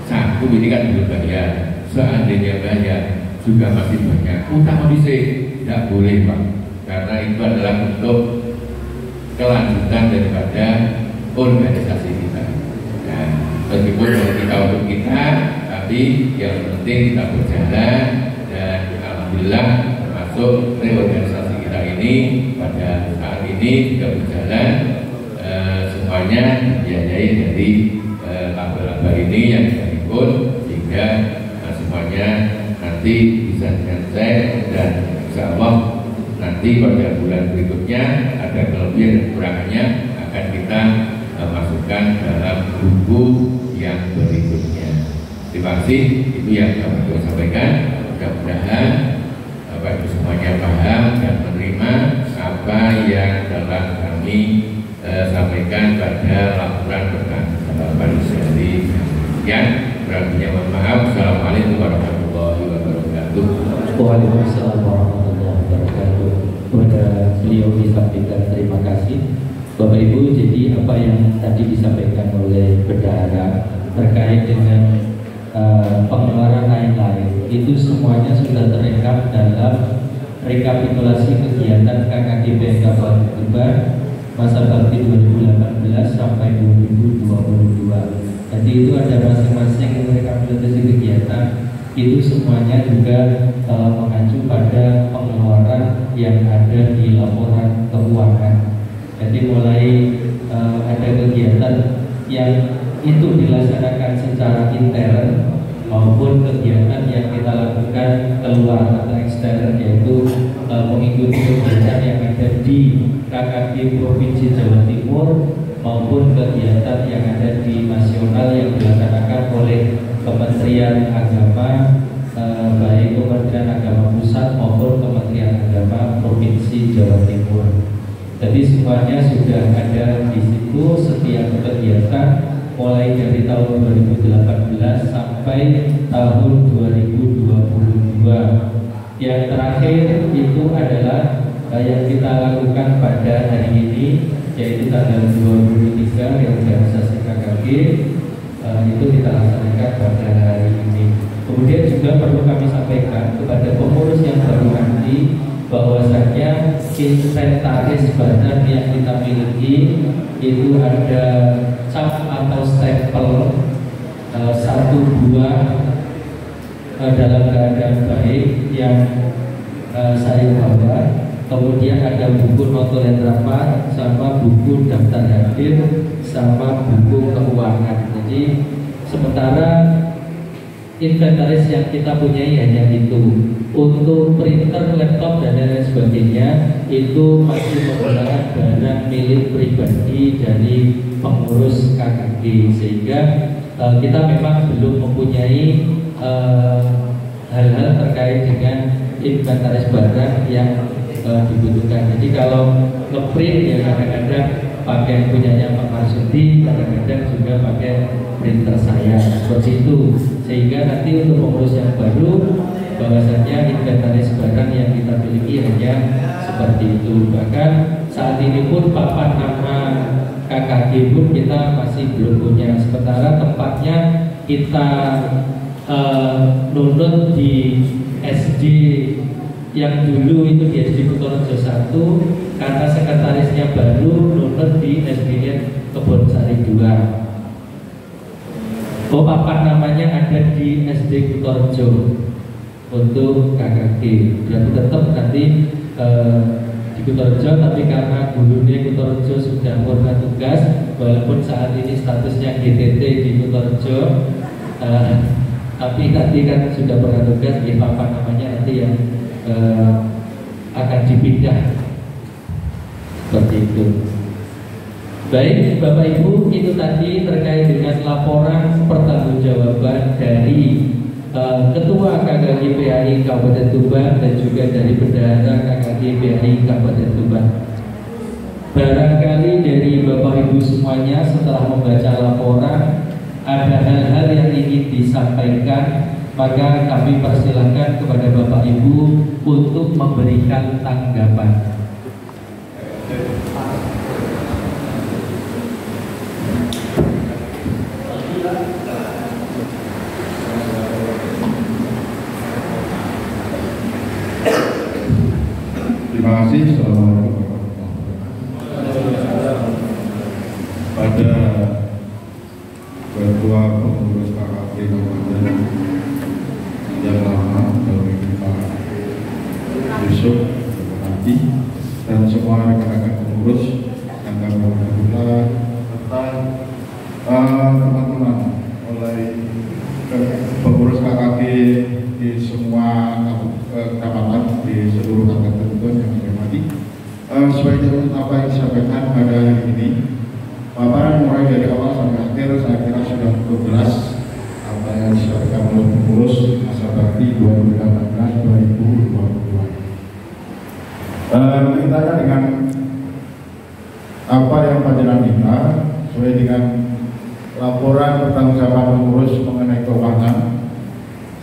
1 ini kan belum bayar. Seandainya bayar juga masih banyak utang kondisi, tidak boleh Pak, karena itu adalah untuk kelanjutan daripada organisasi kita. Nah, meskipun kita untuk kita, tapi yang penting kita berjalan, dan alhamdulillah termasuk reorganisasi kita ini pada saat ini juga berjalan, semuanya dibiayai dari laba-laba ini yang dihimpun, sehingga semuanya nanti bisa selesai, dan insya Allah nanti pada bulan berikutnya ada kelebihan dan kekurangannya akan kita masukkan dalam buku yang berikutnya. Terima kasih, itu yang kami sampaikan. Mudah-mudahan Bapak Ibu semuanya paham dan menerima apa yang telah kami sampaikan pada laporan berkaitan dari yang berartinya mohon maaf. Assalamualaikum warahmatullahi wabarakatuh. Waalaikumsalam warahmatullahi wabarakatuh. Kepada beliau disampaikan terima kasih Bapak Ibu, jadi apa yang tadi disampaikan oleh bendahara terkait dengan pengeluaran lain-lain itu semuanya sudah terekam dalam rekapitulasi kegiatan KKG PMK Kabupaten Tuban masa bakti 2018 sampai 2022. Jadi itu ada masing-masing rekapitulasi kegiatan itu semuanya juga mengacu pada pengeluaran yang ada di laporan keuangan. Jadi mulai ada kegiatan yang itu dilaksanakan secara intern maupun kegiatan yang kita lakukan keluar atau ekstern, yaitu mengikuti kegiatan yang ada di KKG Provinsi Jawa Timur maupun kegiatan yang ada di nasional yang dilaksanakan oleh Kementerian Agama, baik Kementerian Agama Pusat maupun Kementerian Agama Provinsi Jawa Timur. Jadi semuanya sudah ada di situ setiap kegiatan mulai dari tahun 2018 sampai tahun 2022. Yang terakhir itu adalah yang kita lakukan pada hari ini, yaitu tanggal 23 reorganisasi KKG itu kita laksanakan pada hari ini. Kemudian juga perlu kami sampaikan kepada pengurus yang baru nanti bahwasanya inventaris barang yang kita miliki itu ada cap atau stempel 1 buah dalam keadaan baik yang saya bawa. Kemudian ada buku notulen rapat sama buku daftar hadir sama buku keuangan. Jadi sementara inventaris yang kita punyai hanya itu. Untuk printer, laptop dan lain sebagainya itu masih menggunakan barang milik pribadi dari pengurus KKG, sehingga kita memang belum mempunyai hal-hal terkait dengan inventaris barang yang dibutuhkan. Jadi kalau ngeprint ya kadang-kadang pakai punyanya Pak Marsudi, kadang-kadang juga pakai printer saya seperti itu, sehingga nanti untuk pengurus yang baru bahwasanya inventaris barang yang kita miliki hanya seperti itu. Bahkan saat ini pun papan nama KKG pun kita masih belum punya, sementara tempatnya kita nunut di SD yang dulu itu di SD Kutorejo 1, karena sekretarisnya baru nunut di SDN Kebonsari 2. Papan namanya ada di SD Kutorejo untuk KKG, berarti tetap nanti di Kutorejo, tapi karena gurunya Kutorejo sudah purna tugas, walaupun saat ini statusnya GTT di Kutorejo, tapi nanti kan sudah purna tugas, ya papan namanya nanti yang akan dipindah seperti itu. Baik Bapak Ibu, itu tadi terkait dengan laporan pertanggungjawaban dari Ketua KKG PAI Kabupaten Tuban dan juga dari Bendahara KKG PAI Kabupaten Tuban. Barangkali dari Bapak Ibu semuanya setelah membaca laporan ada hal-hal yang ingin disampaikan, maka kami persilahkan kepada Bapak Ibu untuk memberikan tanggapan. Terima kasih. Assalamualaikum warahmatullahi wabarakatuh. Pada Ketua Pengurus KKG Kabupaten yang lama, Pak Yusuf, Bupati, dan semua rekan-rekan pengurus yang kami hormati, serta teman-teman mulai pengurus KKG di semua kecamatan di seluruh Kabupaten Tuban yang saya hormati. Sesuai dengan apa yang disampaikan pada hari ini, paparan mulai dari awal sampai akhir saya kira sudah cukup jelas apa yang disampaikan oleh pengurus masa bakti 2018-2022. Kaitannya dengan apa yang panjenengan minta sesuai dengan laporan pertanggungjawaban pengurus mengenai keuangan.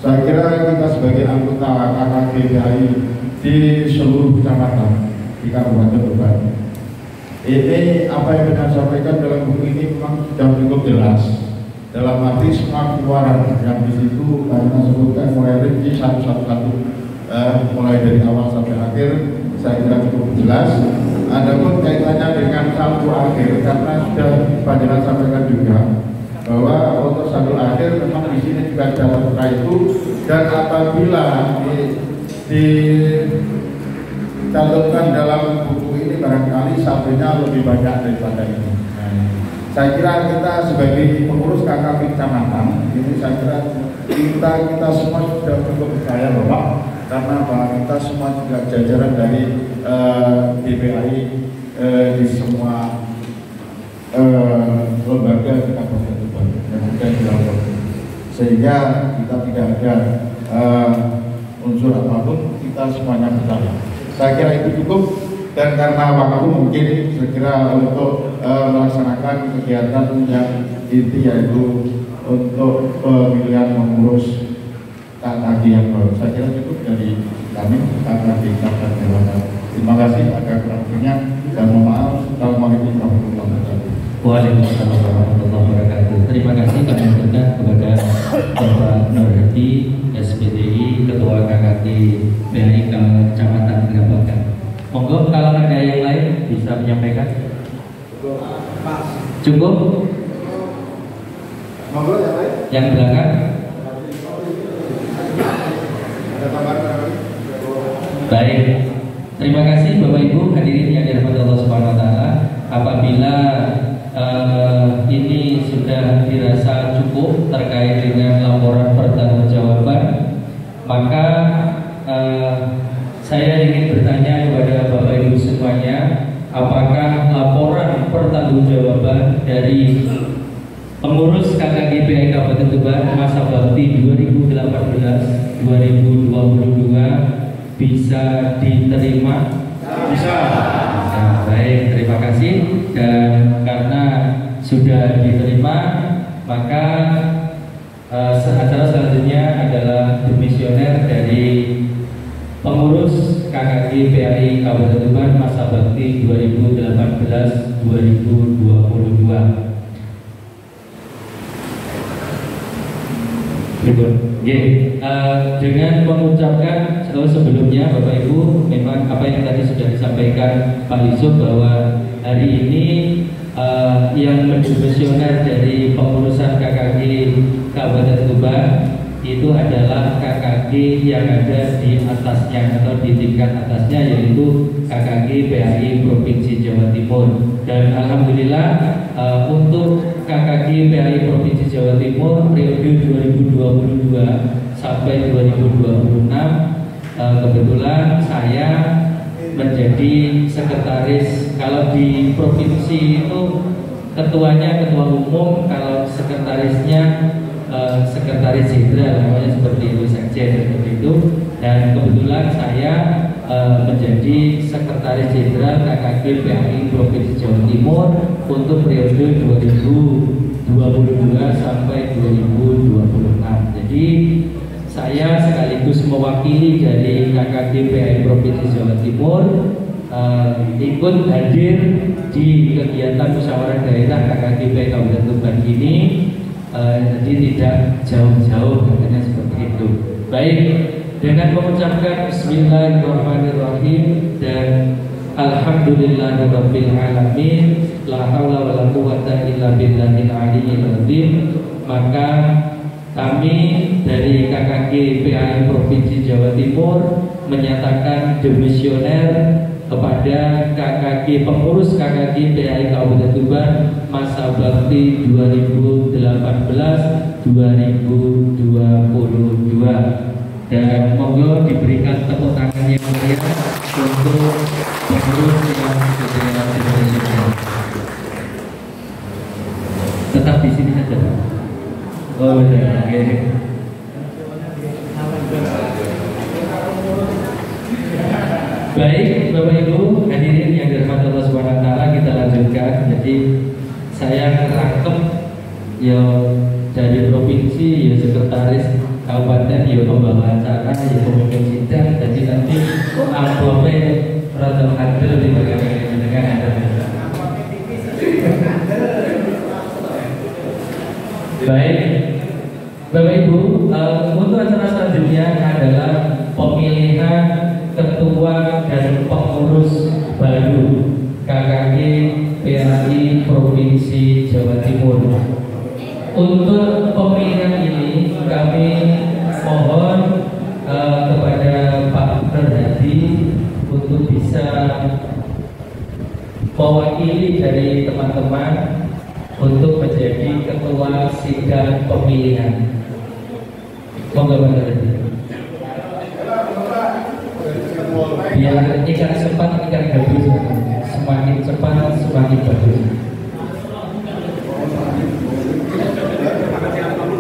Saya kira kita sebagai anggota KKG PAI di seluruh kecamatan di Kabupaten Tuban Ini apa yang kita sampaikan dalam buku ini memang sudah cukup jelas. Dalam arti semua keluaran yang di situ karena sebutkan mulai rinci satu-satu, mulai dari awal sampai akhir, saya kira cukup jelas. Adapun kaitannya dengan saldo akhir, karena sudah Panjenengan sampaikan juga bahwa untuk saldo akhir memang di sini juga ada seperti itu, dan apabila dicantumkan dalam buku ini barangkali saldonya lebih banyak daripada ini. Saya kira kita sebagai pengurus KKP Kecamatan ini, saya kira kita semua sudah cukup percaya Bapak, karena bahwa kita semua juga jajaran dari DPI di semua lembaga di Kabupaten Tuban yang ada di Lampung, sehingga kita tidak ada unsur apapun, kita semuanya percaya. Saya kira itu cukup. Dan karena waktu mungkin saya kira untuk melaksanakan kegiatan yang inti, yaitu untuk pemilihan pengurus KKG yang baru, saya kira cukup dari kami KKG Kabupaten Dewata. Terima kasih agar kurang-kurangnya, dan mohon maaf. Assalamualaikum warahmatullahi wabarakatuh. Waalaikumsalam warahmatullahi wabarakatuh. Terima kasih kami ucapkan kepada Bapak Nur Hadi, SPDI, Ketua KKG PAI Kecamatan Grabagan. Monggo kalau ada yang lain bisa menyampaikan. Cukup? Monggo yang lain. Yang belakang. Baik. Terima kasih Bapak Ibu hadirin yang dirahmati Allah Subhanahu wa taala. Apabila ini sudah dirasa cukup terkait dengan laporan pertanggungjawaban, maka saya ingin bertanya kepada Bapak Ibu semuanya, apakah laporan pertanggungjawaban dari pengurus KKG PAI Kabupaten Tuban masa bakti 2018-2022 bisa diterima? Bisa. Nah, baik, terima kasih. Dan karena sudah diterima, maka acara selanjutnya adalah demisioner dari pengurus KKG PAI Kabupaten Tuban masa bakti 2018-2022. Dengan mengucapkan sebelumnya Bapak Ibu, memang apa yang tadi sudah disampaikan Pak Yusuf bahwa hari ini yang mendemissioner dari pengurusan KKG Kabupaten Tuban itu adalah KKG yang ada di atasnya atau di tingkat atasnya, yaitu KKG PAI Provinsi Jawa Timur. Dan alhamdulillah untuk KKG PAI Provinsi Jawa Timur periode 2022 sampai 2026 kebetulan saya menjadi sekretaris. Kalau di provinsi itu ketuanya ketua umum, kalau sekretarisnya sekretaris jenderal, namanya seperti itu, sekjen seperti itu. Dan kebetulan saya menjadi sekretaris jenderal KKG PAI Provinsi Jawa Timur untuk periode 2022 sampai 2026. Jadi saya sekaligus mewakili dari KKG PAI Provinsi Jawa Timur ikut hadir di kegiatan musyawarah daerah KKG PAI Kabupaten Tuban ini. Jadi tidak jauh-jauh, katanya seperti itu. Baik, dengan mengucapkan Bismillahirrahmanirrahim dan Alhamdulillahirabbil alamin, la haula wala quwwata illa billahil aliyyil azim, maka kami dari KKG PAI Provinsi Jawa Timur menyatakan demisioner kepada KKG pengurus KKG PAI Kabupaten Tuban masa bakti 2018-2022. Dan monggo diberikan tepuk tangan yang meriah untuk pengurus yang sudah demisioner. Tetap di sini saja, Pak. Oh, benar. Oke. Baik, Bapak Ibu hadirin yang dirahmati Allah Subhanahu wa taala, kita lanjutkan. Jadi saya ngerangkep ya dari provinsi, ya sekretaris kabupaten, ya pembawa acara, ya pemimpin sidang. Jadi nanti amplopnya rada handel di bagian dengan ada. Baik, Bapak Ibu, untuk acara selanjutnya adalah pemilihan ketua dan pengurus baru KKG PAI Provinsi Jawa Timur. Untuk pemilihan ini kami mohon kepada Pak Berhadi untuk bisa mewakili dari teman-teman untuk menjadi ketua sidang pemilihan. Monggo Pak Berhadi. Biar ikan cepat, ikan gabus, semakin cepat semakin bagus.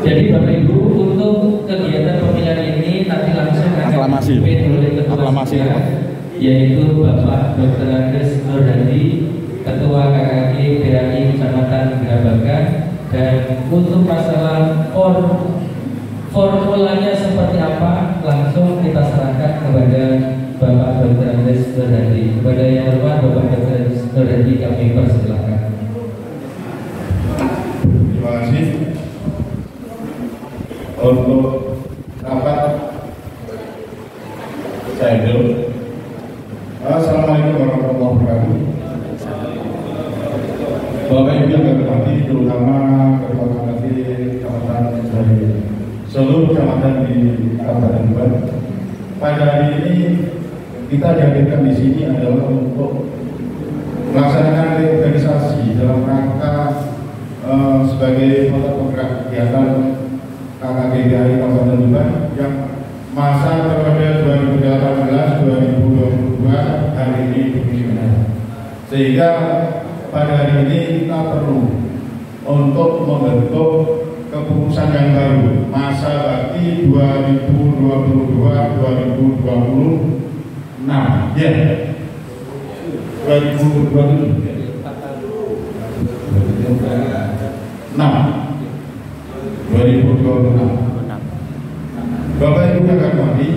Jadi Bapak Ibu, untuk kegiatan pemilihan ini nanti langsung akan dipimpin oleh ketua sidang, yaitu Bapak Dr. Andes Nur Hadi, Ketua KKG PAI Kecamatan Grabagan. Dan untuk masalah formulanya seperti apa, langsung kita serahkan kepada Bapak Dr. Andes Nur Hadi. Kepada yang hormat Bapak Dr. Andes Nur Hadi kami persilakan. Terima kasih. Untuk rapat saya dulu. Assalamualaikum warahmatullahi wabarakatuh. Bapak Ibu yang kami hormati, terutama ketua KKG Kecamatan dari seluruh kecamatan di Kabupaten Tuban. Pada hari ini kita dihadirkan di sini adalah untuk melaksanakan reorganisasi dalam rangka sebagai kota penggerak kegiatan KKG PAI Kabupaten Tuban yang masa periode 2018-2022 hari ini fungsional. Sehingga pada hari ini kita perlu untuk membentuk kepengurusan yang baru masa bakti 2022-2026 ya 2026. Bapak Ibu yang kami hormati,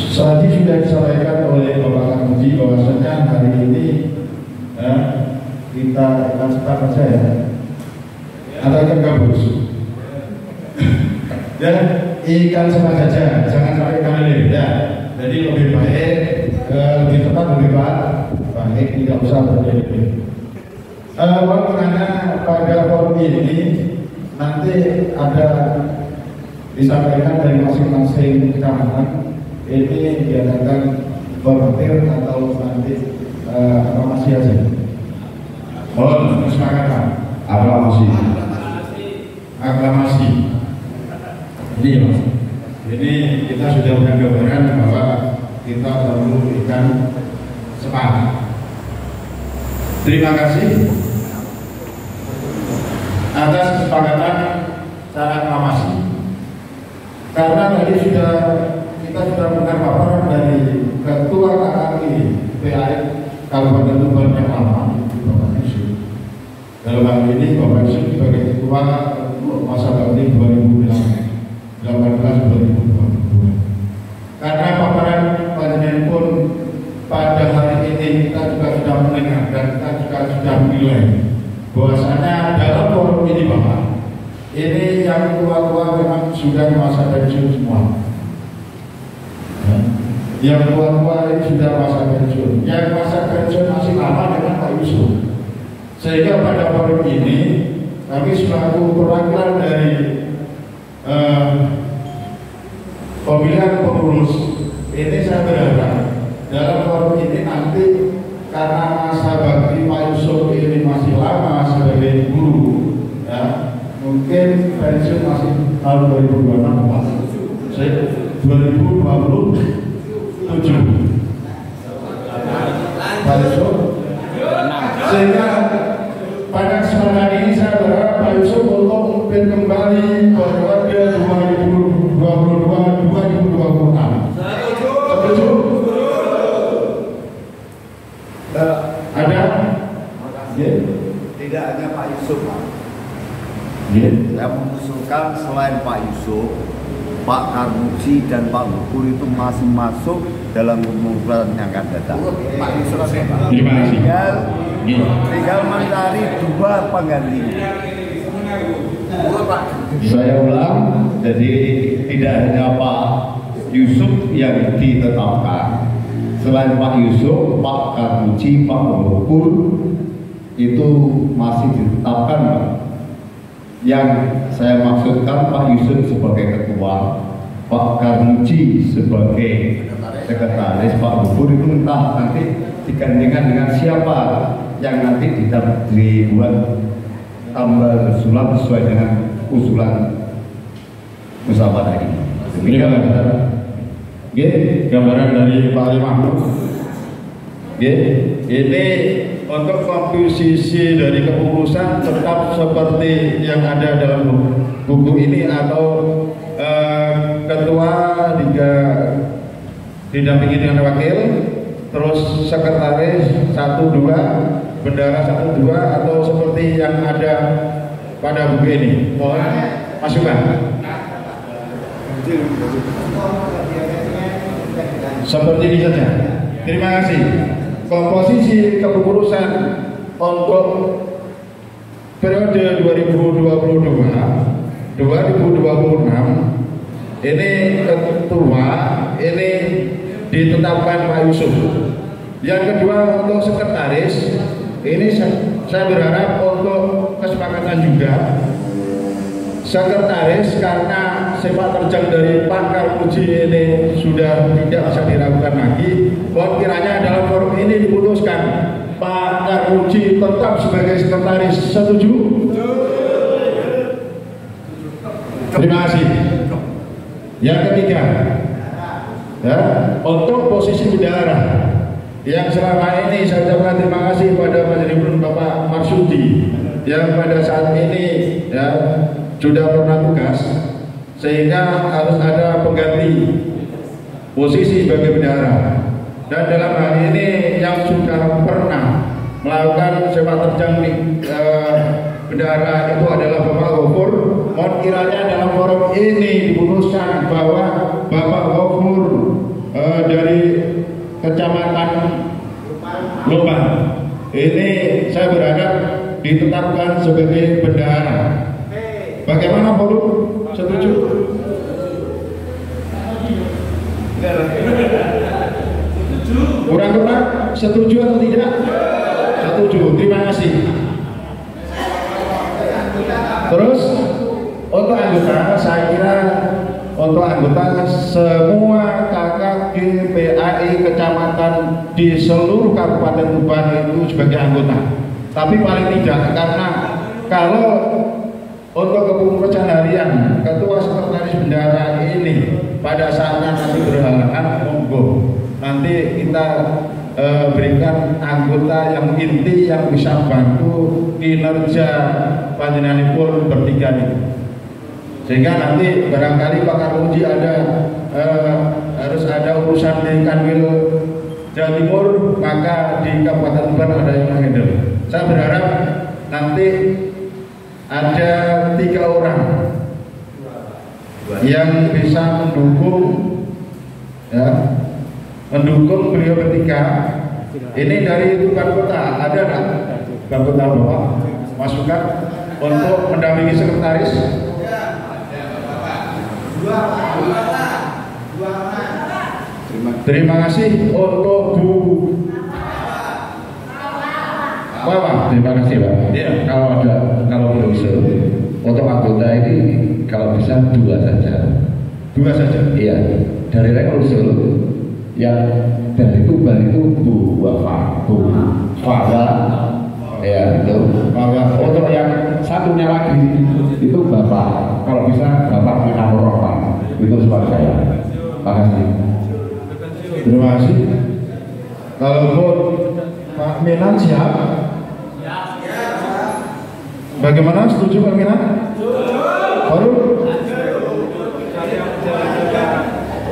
tadi sudah disampaikan oleh Bapak Kamuji bahwasanya hari ini kita akan sepakat saja atau ikan gabus dan ikan sama saja, jangan sampai ikan lele ya. Jadi lebih baik, lebih tepat, lebih baik tidak usah berlebih. Karena pada forum ini nanti ada disampaikan dari masing-masing kecamatan ini diadakan volunteer atau nanti aklamasi aja. Mohon kesepakatan aklamasi. Ini ya Mas. Ini kita sudah punya gambaran bahwa kita perlu ikan sepakat. Terima kasih atas kesepakatan cara aklamasi. Karena tadi kita sudah mendengar paparan dari Ketua KKG PAI Kabupaten Tuban yang lama, Bapak Yusuf. Dalam hal ini Bapak Yusuf sebagai Ketua masa bakti 2018-2022. Karena paparan panjenengan pun pada hari ini kita juga sudah mendengar dan kita juga sudah menilai bahwasanya dalam forum ini Bapak, ini yang tua-tua memang sudah masa pensiun semua. Yang tua-tua ini sudah masa pensiun. Yang masa pensiun masih lama dengan Pak Yusuf. Sehingga pada forum ini kami selaku perwakilan dari pemilihan pengurus ini saya berharap dalam forum ini nanti karena masa bakti Pak Yusuf ini masih lama sebagai guru ya, mungkin pensiun masih tahun 2026 2027 Pak Yusuf. Sehingga pada kesempatan ini saya berharap Pak Yusuf untuk memimpin kembali periode 2022-2026. Setuju? Ada? Tidak hanya Pak Yusuf, Pak. Saya mengusulkan selain Pak Yusuf, Pak Karmuji dan Pak Bukur itu masih masuk dalam pemerintahan yang akan datang. Pak Yusuf terima kasih. Tinggal mencari dua pengganti. Saya ulang, jadi tidak hanya Pak Yusuf yang ditetapkan. Selain Pak Yusuf, Pak Karmuji, Pak Gopur itu masih ditetapkan. Yang saya maksudkan Pak Yusuf sebagai ketua, Pak Karmuji sebagai sekretaris, Pak Gopur itu entah nanti digantikan dengan siapa yang nanti dibuat tambah usulan sesuai dengan usulan musyawarah ini. Demikian gambaran dari Pak Ali Mahmud. Ini untuk komposisi dari kepengurusan tetap seperti yang ada dalam buku ini atau ketua didampingi dengan wakil, terus sekretaris 1-2, bendara 1-2, atau seperti yang ada pada buku ini. Mohon masukan. Seperti ini saja. Terima kasih. Komposisi kepengurusan untuk periode 2022-2026 ini ketua ini ditetapkan Pak Yusuf. Yang kedua untuk sekretaris ini saya berharap untuk kesepakatan juga sekretaris, karena sepak terjang dari Pak Karmuji ini sudah tidak bisa diragukan lagi. Mohon kiranya dalam forum ini diputuskan Pak Karmuji tetap sebagai sekretaris. Setuju? Terima kasih. Yang ketiga, ya, untuk posisi bendahara yang selama ini saya ucapkan terima kasih pada Mas Ridwan Bapak Marsudi yang pada saat ini ya sudah pernah tugas, sehingga harus ada pengganti posisi sebagai bendahara. Dan dalam hal ini yang sudah pernah melakukan sepak terjang di bendahara itu adalah Bapak Gopur. Mohon kiranya dalam forum ini diputuskan bahwa Bapak Gopur dari Kecamatan Lubang ini saya berharap ditetapkan sebagai bendahara. Bagaimana forum? Setuju? Kurang-kurang setuju atau tidak? Setuju. Terima kasih. Terus untuk anggota, saya kira untuk anggota semua KKG-PAI kecamatan di seluruh Kabupaten Tuban itu sebagai anggota. Tapi paling tidak, karena kalau untuk kepengurusan harian ketua sekretaris bendahara ini pada saatnya nanti berhalangan, monggo nanti kita berikan anggota yang inti yang bisa bantu kinerja panjenenganipun bertiga ini, sehingga nanti barangkali Pak Karmuji harus ada urusan di Kanwil Jawa Timur, maka di Kabupaten Tuban ada yang handle. Saya berharap nanti ada 3 orang yang bisa mendukung beliau bertiga. Ini dari Tuban Kota, ada nggak? Tuban Kota Bapak masukan untuk mendampingi sekretaris. Terima kasih untuk Bu Bapak. Terima kasih Pak. Ya, kalau bisa untuk anggota ini kalau bisa 2 saja. 2 saja. Iya. Dari Reklusul yang dari Tuban itu Bu Wafa, Bu Fala, ya itu. Untuk yang satunya lagi itu Bapak. Kalau bisa Bapak Minamorofa itu sebab saya. Terima kasih. Terima kasih. Kalau Pak Minan siap? Bagaimana? Setuju Pak Minan? Baru?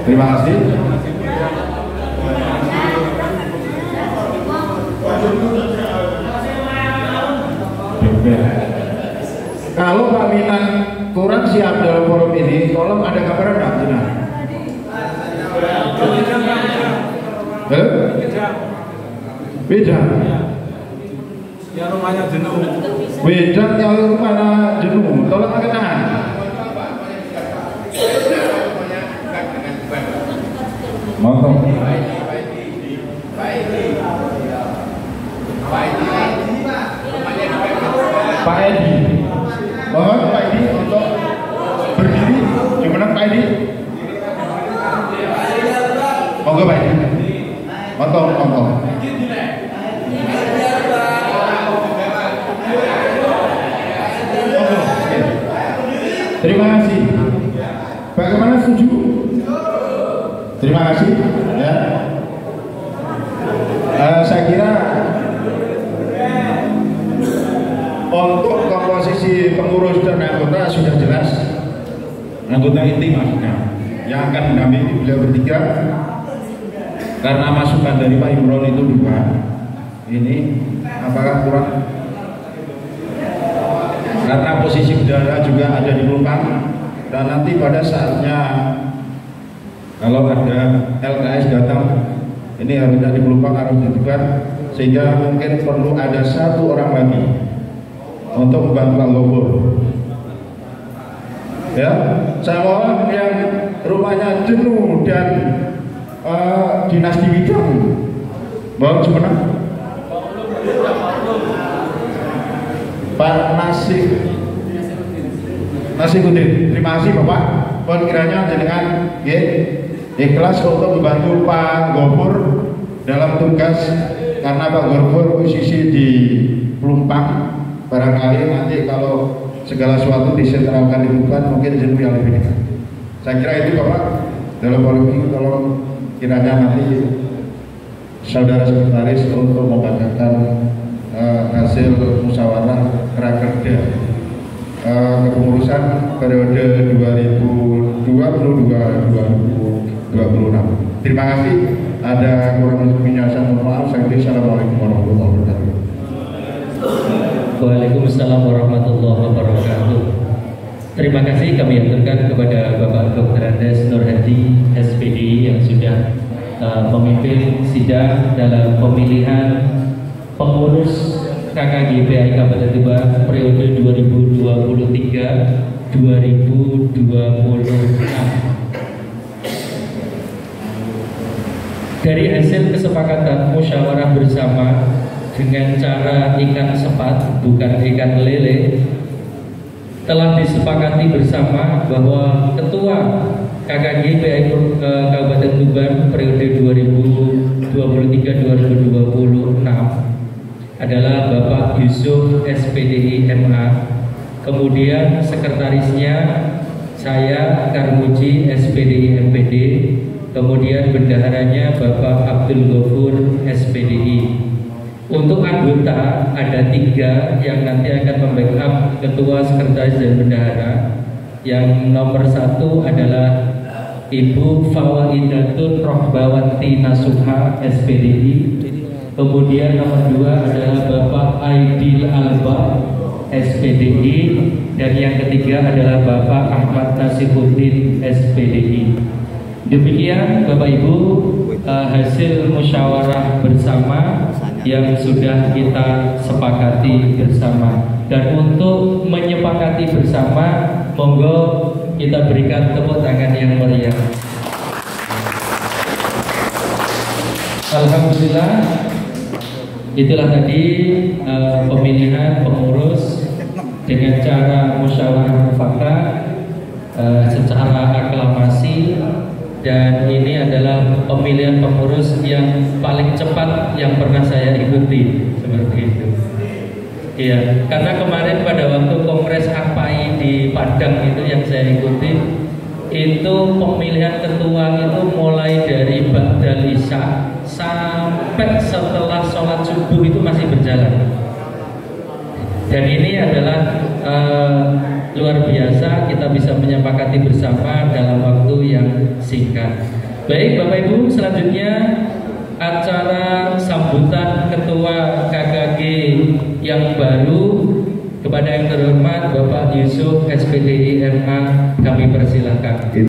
Terima kasih. Kalau Pak Minan kurang siap dalam forum ini, tolong ada gambaran nggak? Beda. Ya rumahnya jenuh. Wedang nyalur mana jenuh, tolong angkat tangan. Monggo. Pak Edi. Mohon Pak Edi untuk berdiri. Gimana Pak Edi? Monggo Pak Edi. Monggo. Terima kasih. Bagaimana, setuju? Terima kasih. Ya. Saya kira untuk komposisi pengurus dan anggota sudah jelas. Anggota inti maksudnya yang akan mendampingi beliau bertiga. Karena masukan dari Pak Imron itu 2. Ini apakah kurang? Karena posisi bendahara juga ada di Pelumpang, dan nanti pada saatnya kalau ada LKS datang, ini harusnya di Pelumpang harus ditukar, sehingga mungkin perlu ada 1 orang lagi untuk membantu Al-Lobor. Ya, saya mohon yang rumahnya jenuh dan dinasti Widang, mohon sebentar. Pak Nasihudin, terima kasih Bapak. Mohon kiranya jenengan ikhlas untuk membantu Pak Gofur dalam tugas, karena Pak Gofur posisi di Pelumpang. Barangkali nanti kalau segala sesuatu disentralkan di Tuban, mungkin jenuh yang lebih dekat. Saya kira itu Bapak. Dalam politik tolong kiranya nanti saudara sekretaris untuk membacakan hasil musyawarah rakerda kepengurusan periode 2022-2026. Terima kasih. Ada kurang lebihnya saya mohon maaf. Assalamualaikum warahmatullahi wabarakatuh. Waalaikumsalam warahmatullahi wabarakatuh. Terima kasih kami aturkan kepada Bapak Dr. Andes Nur Hadi SPD yang sudah memimpin sidang dalam pemilihan pengurus KKG PAI Kabupaten Tuban periode 2023-2026. Dari hasil kesepakatan musyawarah bersama dengan cara ikan sepat bukan ikan lele, telah disepakati bersama bahwa Ketua KKG PAI Kabupaten Tuban periode 2023-2026 adalah Bapak Yusuf SPDI MA, kemudian sekretarisnya saya Karmuji SPDI MPD, kemudian bendaharanya Bapak Abdul Ghafur SPDI. Untuk anggota ada 3 yang nanti akan membackup ketua, sekretaris, dan bendahara. Yang nomor 1 adalah Ibu Fawaidatun Rohbawanti Nasuha SPDI. Kemudian nomor 2 adalah Bapak Aidil Alba SPDI, dan yang ketiga adalah Bapak Ahmad Nasihuddin SPDI. Demikian Bapak Ibu hasil musyawarah bersama yang sudah kita sepakati bersama. Dan untuk menyepakati bersama, monggo kita berikan tepuk tangan yang meriah. Alhamdulillah, itulah tadi pemilihan pengurus dengan cara musyawarah mufakat secara aklamasi. Dan ini adalah pemilihan pengurus yang paling cepat yang pernah saya ikuti, seperti itu. Iya, karena kemarin pada waktu Kongres APAI di Padang itu yang saya ikuti, itu pemilihan ketua itu mulai dari ba'dal isya sampai setelah sholat subuh itu masih berjalan. Dan ini adalah luar biasa, kita bisa menyepakati bersama dalam waktu yang singkat. Baik Bapak Ibu, selanjutnya acara sambutan Ketua KKG yang baru kepada yang terhormat Bapak Yusuf SPDI MA kami persilahkan.